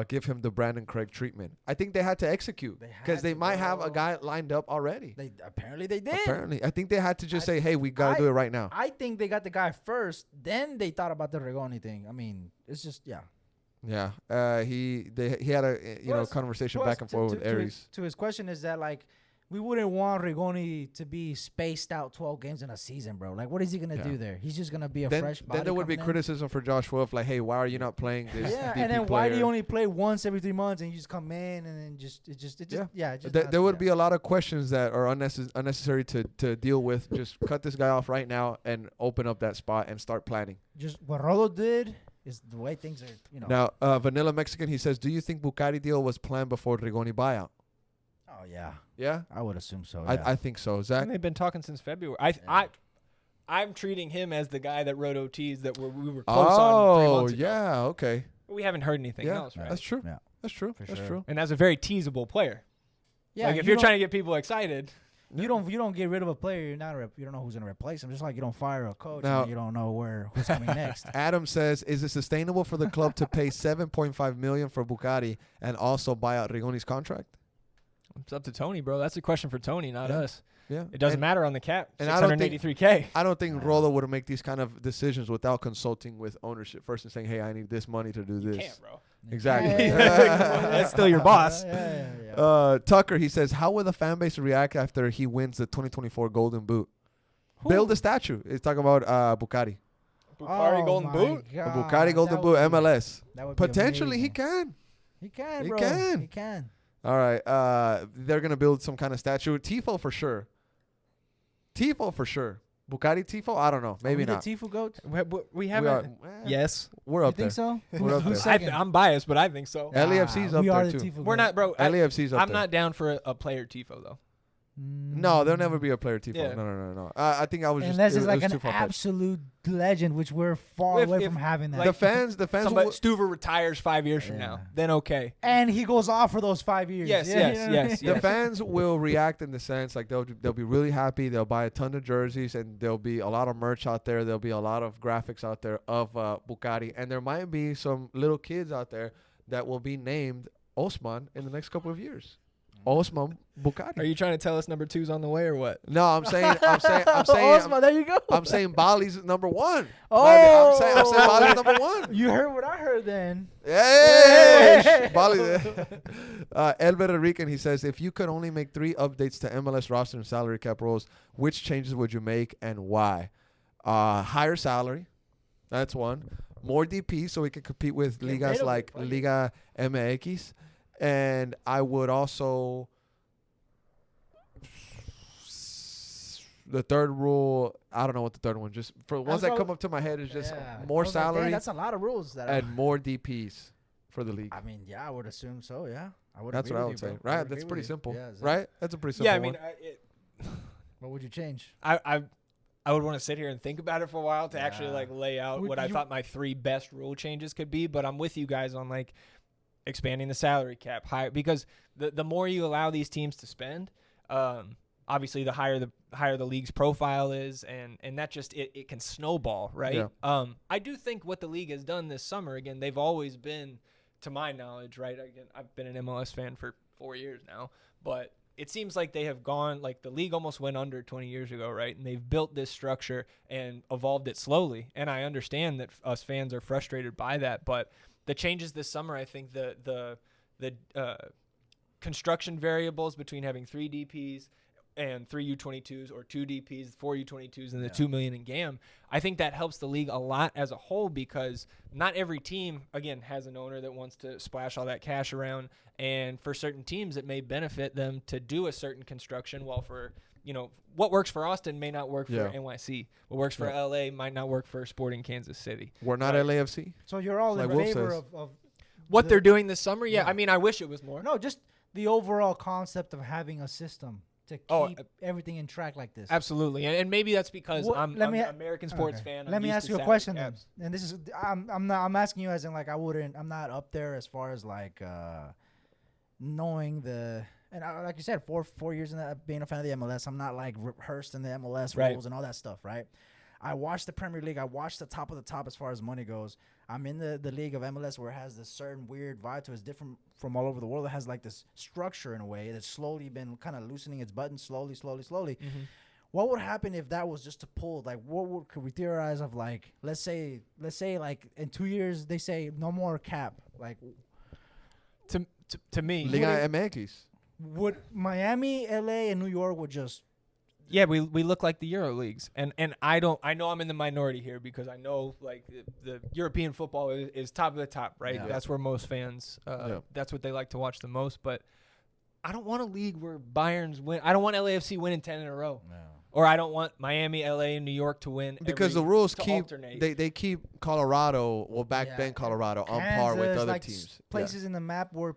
Give him the Brandon Craig treatment. I think they had to execute They because had they to, might have a bro. guy lined up already. They did. Apparently. I think they had to just I- say, hey, we got to do it right now. I think they got the guy first, then they thought about the Rigoni thing. I mean, it's just Yeah. He had a Plus- conversation Plus, back and forth with Aries. To his question is that like we wouldn't want Rigoni to be spaced out 12 games in a season, bro. Like, what is he gonna Yeah. do there? He's just gonna be a Then fresh body. there would be coming in. criticism for Josh Wolf, like, hey, why are you not playing this Yeah, DP and then why do player? you only play once every 3 months and you just come in and then There would be a lot of questions that are unnecessary to deal with. Just cut this guy off right now and open up that spot and start planning. just what Rodo did is the way things are. Now, Vanilla Mexican, he says, do you think Bucari deal was planned before Rigoni buyout? Oh yeah, Yeah, I would assume so. I think so. Zach, And they've been talking since February. I'm treating him as the guy that Roto teased that we were close on 3 months ago. yeah, okay, We haven't heard anything yeah, else, right? that's true. Yeah. That's true. For That's sure. true. And that's a very teasable player. Yeah, Like if you you're don't- trying to get people excited, you don't get rid of a player. You don't know who's gonna replace him. Just like you don't fire a coach. Now- And you don't know who's coming next. Adam says, is it sustainable for the club to pay $7.5 million for Bucari and also buy out Rigoni's contract? it's up to Tony, bro. That's a question for Tony, not Yeah. us. Yeah, It doesn't And matter on the cap. and I don't think- 683K. I don't think Nah. Rolo would make these kind of decisions without consulting with ownership first and saying, hey, I need this money to do You this. can't, bro. Exactly. That's still your boss. Yeah. Tucker, he says, how will the fan base react after he wins the 2024 Golden Boot? Build a statue. He's talking about Bucari. Bukhari Golden Boot? Bucari Golden Boot, MLS. That would be Potentially, he amazing. can. He can, He bro. can. He can. All right. They're going to build some kind of statue. Tifo for sure. Bucari Tifo? I don't know. Maybe Are we not. the Tifu goat? We We haven't. are, Yes. we're You up there. think so? We're up Who's there. second? I'm biased, but I think so. LAFC's up we there are the too. Tifu We're goat. not, bro. LAFC's up I'm there. not down for a player tifo though. No, there'll never be a player Tifo. Yeah. No. I think I was Unless just it's like it was an too far-fetched. absolute legend, which we're far If- away if, from having that. The fans Somebody, will, Stuver retires 5 years from now. Yeah. Then okay. and he goes off for those 5 years. Yes, Yeah, yes, you know what I yes, mean? the fans will react in the sense like they'll be really happy. They'll buy a ton of jerseys, and there'll be a lot of merch out there. There'll be a lot of graphics out there of Bugatti, and there might be some little kids out there that will be named Osman in the next couple of years. Osman Bugatti. Are you trying to tell us number 2's on the way or what? No, I'm saying, Osman, there you go. I'm saying Bali's number one. Oh. I'm saying Bali's number one. You heard what I heard then. Hey, Bali. Elber Rican, he says, if you could only make 3 updates to MLS roster and salary cap rules, which changes would you make and why? Higher salary. That's one. More DP so we can compete with Get rid ligas of like it, fuck it. Liga MX. And I would also, the third rule, I don't know what the third one, just for ones that come up to my head is just Yeah. more I was like, dang, salary that's a lot of rules. That and more DPs for the league. I mean, yeah, I would assume so. Yeah, I would. That's agree what I with would you, say. bro. I Right? would That's agree pretty with you. simple. Yeah, exactly. Right? That's a pretty simple Yeah, I mean, one. What would you change? I would want to sit here and think about it for a while to actually Yeah. like lay out Would what I you- thought my 3 best rule changes could be. But I'm with you guys on like expanding the salary cap higher, because the more you allow these teams to spend, obviously the higher the league's profile is, and that just it can snowball, right? Yeah. I do think what the league has done this summer, again, they've always been, to my knowledge, right? Again, I've been an MLS fan for 4 years now, but it seems like they have gone, like the league almost went under 20 years ago, right? And they've built this structure and evolved it slowly. And I understand that us fans are frustrated by that, but the changes this summer, I think the construction variables between having 3 DPs and 3 U22s or 2 DPs, 4 U22s, and the $2 million in GAM, I think that helps the league a lot as a whole, because not every team, again, has an owner that wants to splash all that cash around. And for certain teams, it may benefit them to do a certain construction, while for, what works for Austin may not work for Yeah. NYC. What works for LA might not work for Sporting Kansas City. We're not Right. LAFC. So you're all Like in Wolf favor says. of What they're doing this summer, yeah. I mean, I wish it was more. no, just the overall concept of having a system to keep Oh, everything in track like this. Absolutely, and maybe that's because What- I'm let me an a- American sports Okay. fan. I'm Let me used ask to you a salary question then. caps. And this is I'm asking you as in like I'm not up there as far as like knowing like you said, four years in being a fan of the MLS. I'm not like rehearsed in the MLS Right. rules and all that stuff, right? I watched the Premier League. I watched the top of the top as far as money goes. I'm in the league of MLS where it has this certain weird vibe to it. It's different from all over the world. It has like this structure in a way that's slowly been kind of loosening its buttons slowly. Mm-hmm. What would happen if that was just to pull? Like, could we theorize of like, let's say like in 2 years they say no more cap. Like, To me, Liga MX. would Miami, LA, and New York would just yeah, we look like the Euro leagues, and I know I'm in the minority here, because I know like the European football is top of the top, right? Yeah. That's where most fans, Yeah. that's what they like to watch the most. But I don't want a league where Bayern's win. I don't want LAFC winning 10 in a row. no. Or I don't want Miami, LA, and New York to win. Because the rules to keep alternate. they keep Colorado, well back Yeah. then Colorado, on par with Kansas, other like teams. places in the map where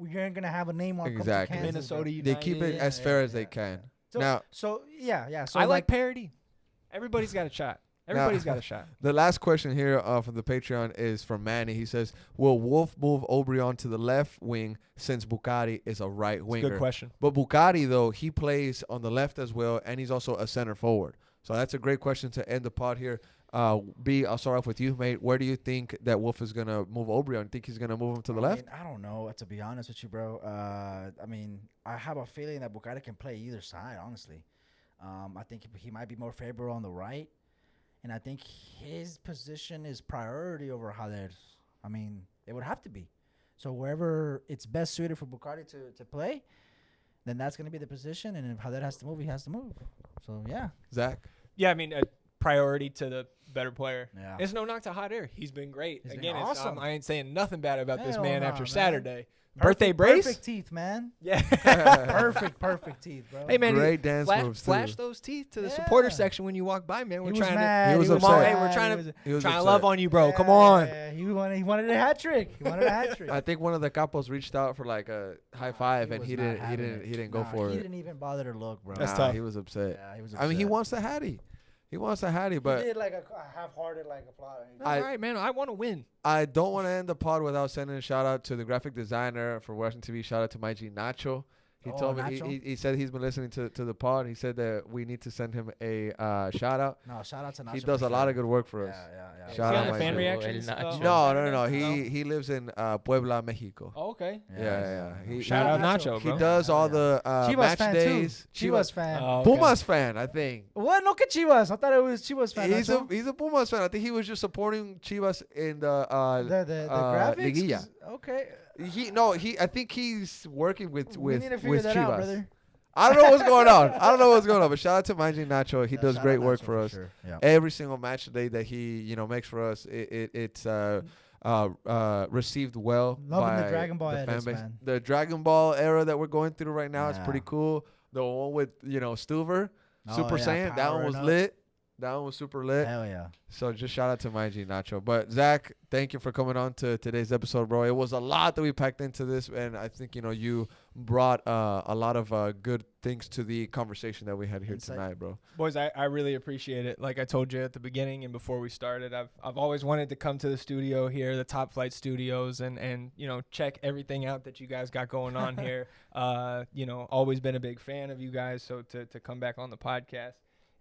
you're gonna have a name on Exactly. Kansas, bro. Minnesota They keep it United. as fair as they can. Now, So yeah. So I like parity. Everybody's got a shot. Everybody's got a shot. the last question here from the Patreon is from Manny. He says, will Wolf move Obrion to the left wing since Bugatti is a right winger? Good question. But Bugatti, though, he plays on the left as well, and he's also a center forward. So that's a great question to end the pod here. B, I'll start off with you, mate. Where do you think that Wolf is going to move Obrion? Think he's going to move him to the left? I don't know, to be honest with you, bro. I mean, I have a feeling that Bugatti can play either side, honestly. I think he might be more favorable on the right. And I think his position is priority over Hader's. I mean, it would have to be. So wherever it's best suited for Bugatti to play, then that's going to be the position. And if Hader has to move, he has to move. So, yeah. Zach? Yeah, I mean, priority to better player. Yeah. It's no knock to Hot Air. He's been great. He's been Again, awesome. I ain't saying nothing bad about this Hell man nah, after man. Saturday. Birthday brace? Perfect teeth, man. Yeah. Perfect teeth, bro. Hey, man, Great dance moves, flash too. those teeth to the Yeah. supporter section when you walk by, man. We're He was trying mad. He was to. upset. Hey, we're trying to He was trying to upset. love on you, bro. Come on. Yeah, he wanted a hat trick. He wanted a hat trick. I think one of the capos reached out for like a high five, and was he not didn't. having it. He didn't go Nah, for He it. didn't even bother to look, bro. That's Nah, tough. He was upset. Yeah, he was I mean, he upset. wants the hattie. He wants the hattie, He but did like a half-hearted like applause. All right, man. I want to win. I don't want to end the pod without sending a shout out to the graphic designer for Washington TV. Shout out to my G Nacho. He Oh, told me Nacho? he said he's been listening to the pod. He said that we need to send him a shout out. No, shout out to Nacho. He does for a lot sure. of good work for Yeah, us. yeah. Shout See out on the my fan Nacho. reactions? El Nacho. No. He lives in Puebla, Mexico. Oh, okay. Yeah. Shout out Nacho, He bro. does all the Chivas match fan days. too. Chivas fan. Oh, okay. Pumas fan, I think. What? No, que Chivas. I thought it was Chivas fan. He's a Pumas fan. I think he was just supporting Chivas in the the graphics. Liguilla. Okay. I think he's working with We need to figure with that Chivas. out, brother. I don't know what's going on. But shout out to my G Nacho. He does Shout great out work Nacho for us. sure. Yeah. Every single match day that he makes for us, it's received well Loving by the Dragon Ball fan edits, base. man. The Dragon Ball era that we're going through right now is Yeah. pretty cool. The one with Stuver, Super yeah, Saiyan, that one powering was up. lit. That one was super lit. Hell yeah. So just shout out to my G Nacho. But Zach, thank you for coming on to today's episode, bro. It was a lot that we packed into this, and I think you brought a lot of good things to the conversation that we had here Insight. tonight, bro. Boys, I really appreciate it. Like I told you at the beginning and before we started, I've always wanted to come to the studio here, the Top Flight Studios, and check everything out that you guys got going on here. Always been a big fan of you guys, so to come back on the podcast,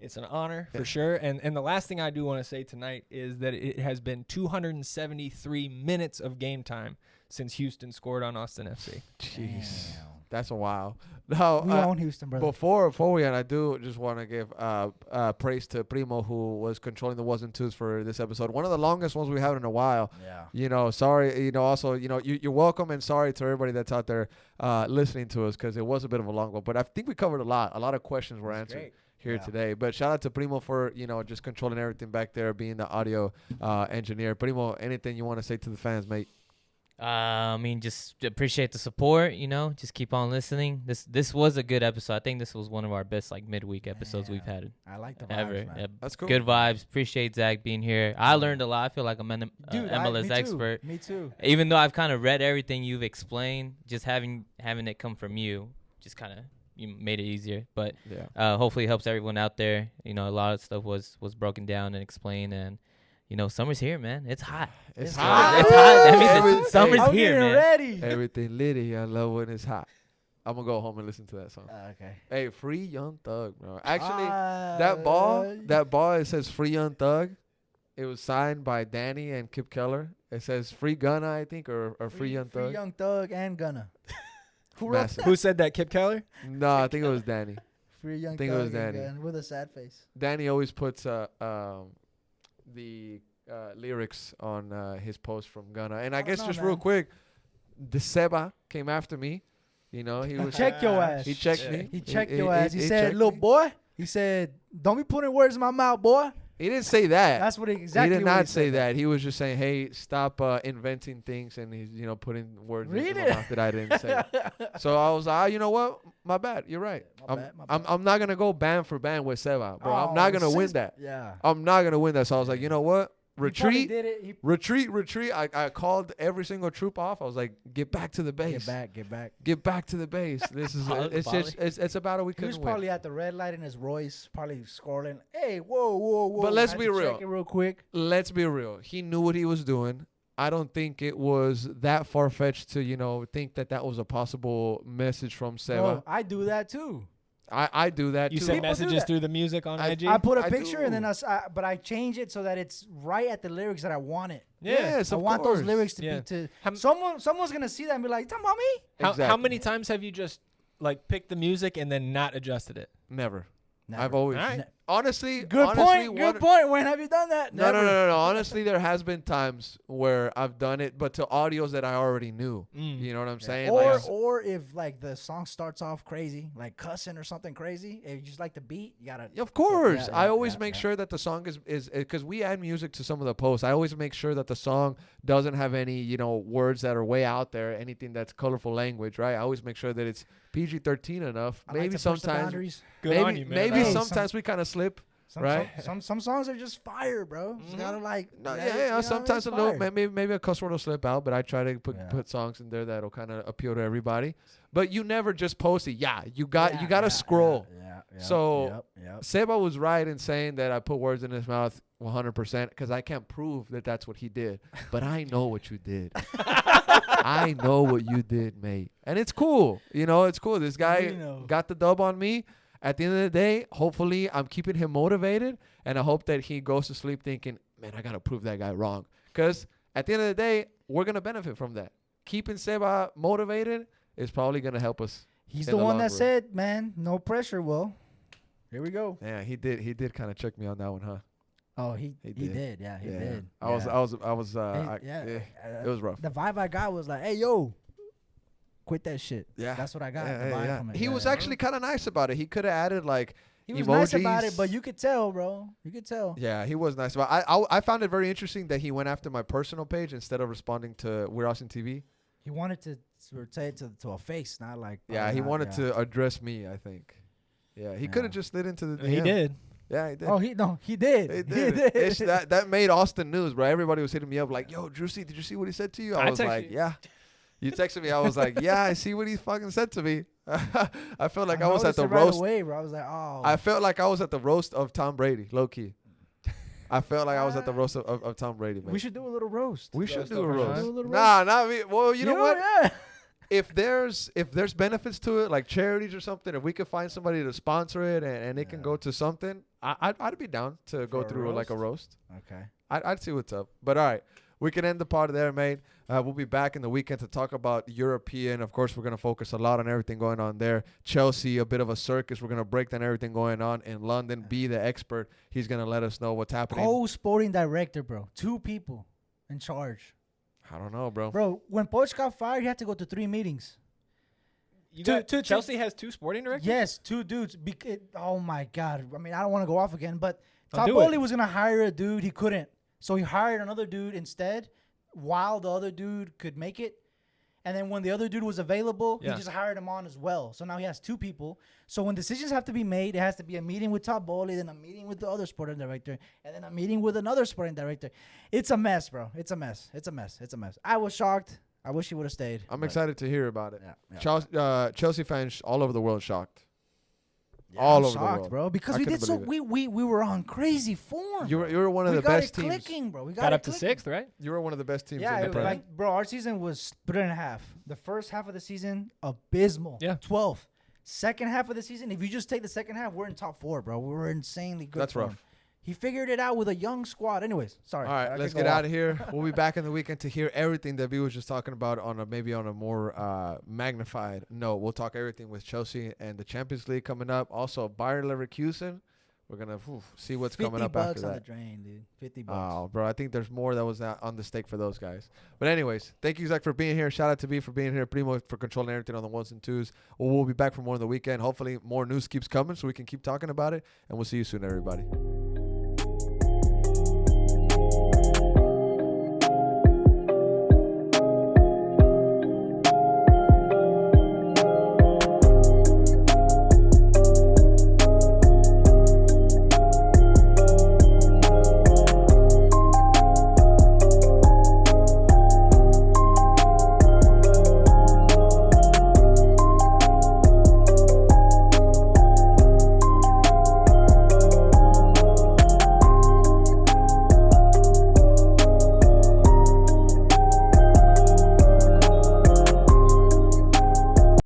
it's an honor for sure. And the last thing I do want to say tonight is that it has been 273 minutes of game time since Houston scored on Austin FC. Jeez, Damn. that's a while. Now, We own Houston, brother. before we end, I do just want to give praise to Primo, who was controlling the ones and twos for this episode. One of the longest ones we had in a while. Yeah. Sorry. Also, you're welcome, and sorry to everybody that's out there listening to us, because it was a bit of a long one. But I think we covered a lot. A lot of questions were answered Great. here Yeah. today. But shout out to Primo for just controlling everything back there, being the audio engineer. Primo, anything you want to say to the fans, mate? Just appreciate the support. Just keep on listening. This was a good episode. I think this was one of our best midweek episodes we've had I like the ever. vibes, man. Yeah, That's cool. good vibes. Appreciate Zach being here. I learned a lot. I feel like I'm an Dude, MLS me too. expert. Me too. Even though I've kind of read everything you've explained, just having it come from you, just kind of you made it easier. But Yeah. hopefully it helps everyone out there. A lot of stuff was broken down and explained, and summer's here, man. It's hot. It's hot. hot. It's hot. That means Every- summer's I'm here, getting man. ready. Everything litty. I love when it's hot. I'm gonna go home and listen to that song. Okay. Hey, free Young Thug, bro. Actually, that ball, it says free Young Thug. It was signed by Danny and Kip Keller. It says free Gunna, I think, or free Young Thug. Free Young Thug and Gunna. Who wrote Massive. Who said that? Kip Keller? No, I think it was Danny. Free Young think it Thug was and Danny. Gunna with a sad face. Danny always puts the lyrics on his post from Gunna. And I I don't guess know, just man. real quick, the Seba came after me. He was Check your ass. He checked me. He checked your ass. He said, checked "Little me. boy." He said, "Don't be putting words in my mouth, boy." He didn't say that. That's what exactly. He did what not say said. that. He was just saying, "Hey, stop inventing things," and he's putting words Read in my it. mouth that I didn't say. So I was like, you know what? My bad. You're right. My bad. I'm not gonna go band for band with Seba, bro. I'm Oh, not gonna win sis- that. Yeah. I'm not gonna win that. So I was like, you know what? He probably Retreat. did it. He Retreat. I called every single troop off. I was like, get back to the base. get back. Get back to the base. This is it's a battle we He was couldn't probably win. at the red light in his Royce, probably scrolling. Hey, whoa. But let's Had be to real. Check it real quick. Let's be real. He knew what he was doing. I don't think it was that far fetched to think that was a possible message from Seba. Bro, I do that too. I do that You too. send People do messages that. through the music on IG? I put a I picture and then do. but I change it so that it's right at the lyrics that I want it. Yes, I of want course. those lyrics to Yeah. be to How- someone's gonna see that and be like, "Talking about me?" How Exactly. many times have you just picked the music and then not adjusted it? Never. Never. I've always All right. honestly, Good point. Good point. When have you done that? No. Honestly, there has been times where I've done it, but to audios that I already knew. You know what I'm saying? Or if like the song starts off crazy, like cussing or something crazy, if you just like the beat, you gotta. Of course, I always make sure that the song is because we add music to some of the posts. I always make sure that the song doesn't have any words that are way out there, anything that's colorful language, right? I always make sure that it's PG-13 enough. Maybe sometimes. Good on you, man. Maybe sometimes we kind of slip. Right. Some songs are just fire, bro. Just gotta like. Sometimes a little, maybe a cuss word will slip out, but I try to put songs in there that'll kind of appeal to everybody. But you never just post it. Yeah, you got to scroll. So Seba was right in saying that I put words in his mouth 100% because I can't prove that that's what he did, but I know what you did. I know what you did, mate, and it's cool. It's cool. This guy got the dub on me. At the end of the day, hopefully I'm keeping him motivated, and I hope that he goes to sleep thinking, man, I got to prove that guy wrong. Because at the end of the day, we're going to benefit from that. Keeping Seba motivated is probably going to help us. He's the one that said, man, no pressure, Will. Here we go. Yeah, he did kind of check me on that one, huh? Oh, he did. Yeah, he did. It was rough. The vibe I got was like, hey, yo. Quit that shit. Yeah, that's what I got. The vibe from it. He was actually kind of nice about it. He could have added like he was emojis. Nice about it, but you could tell, bro. You could tell. Yeah, he was nice about it. I found it very interesting that he went after my personal page instead of responding to We're Austin TV. He wanted to say it to a face, not like. Yeah, he wanted to address me. I think. Yeah, he could have just slid into the. DM. He did. Yeah, he did. Oh, he did. He did. That made Austin news, bro. Everybody was hitting me up like, "Yo, Drewsy, did you see what he said to you?" I was like, "Yeah." You texted me. I was like, "Yeah, I see what he fucking said to me." I felt like I was at the roast. Right away, bro. I was like, "Oh." I felt like I was at the roast of Tom Brady, low key. I felt like I was at the roast of Tom Brady, man. We should do a little roast. We should do a roast. Nah, not me. Well, you know what? Yeah. If there's benefits to it, like charities or something, if we could find somebody to sponsor it and it can go to something, I'd be down to go through like a roast. Okay. I'd see what's up. But all right. We can end the part there, mate. We'll be back in the weekend to talk about European. Of course, we're going to focus a lot on everything going on there. Chelsea, a bit of a circus. We're going to break down everything going on in London. Be the expert. He's going to let us know what's happening. Co-sporting director, bro. 2 people in charge. I don't know, bro. Bro, when Poch got fired, he had to go to 3 meetings. Chelsea has 2 sporting directors? Yes, 2 dudes. Oh, my God. I mean, I don't want to go off again, but Taboli was going to hire a dude. He couldn't. So he hired another dude instead while the other dude could make it. And then when the other dude was available, he just hired him on as well. So now he has 2 people. So when decisions have to be made, it has to be a meeting with Taboli, then a meeting with the other sporting director, and then a meeting with another sporting director. It's a mess, bro. It's a mess. I was shocked. I wish he would have stayed. I'm excited to hear about it. Yeah. Chelsea fans all over the world shocked. Yeah, all over the world, bro. Because we did so. We were on crazy form. You were one of the best teams. Clicking, bro. We got up to 6th, right? You were one of the best teams. Yeah, in the Premier. bro. Our season was split in half. The first half of the season, abysmal. Yeah, 12th. Second half of the season, if you just take the second half, we're in top 4, bro. We were insanely good. That's rough. He figured it out with a young squad. Anyways, sorry. All right, let's get out of here. We'll be back in the weekend to hear everything that B was just talking about on a more magnified note. We'll talk everything with Chelsea and the Champions League coming up. Also, Bayer Leverkusen. We're gonna see what's coming up after that. $50 on the drain, dude. $50. Oh, bro, I think there's more that was on the stake for those guys. But anyways, thank you, Zach, for being here. Shout out to B for being here. Primo for controlling everything on the 1s and 2s. We'll be back for more on the weekend. Hopefully, more news keeps coming so we can keep talking about it. And we'll see you soon, everybody.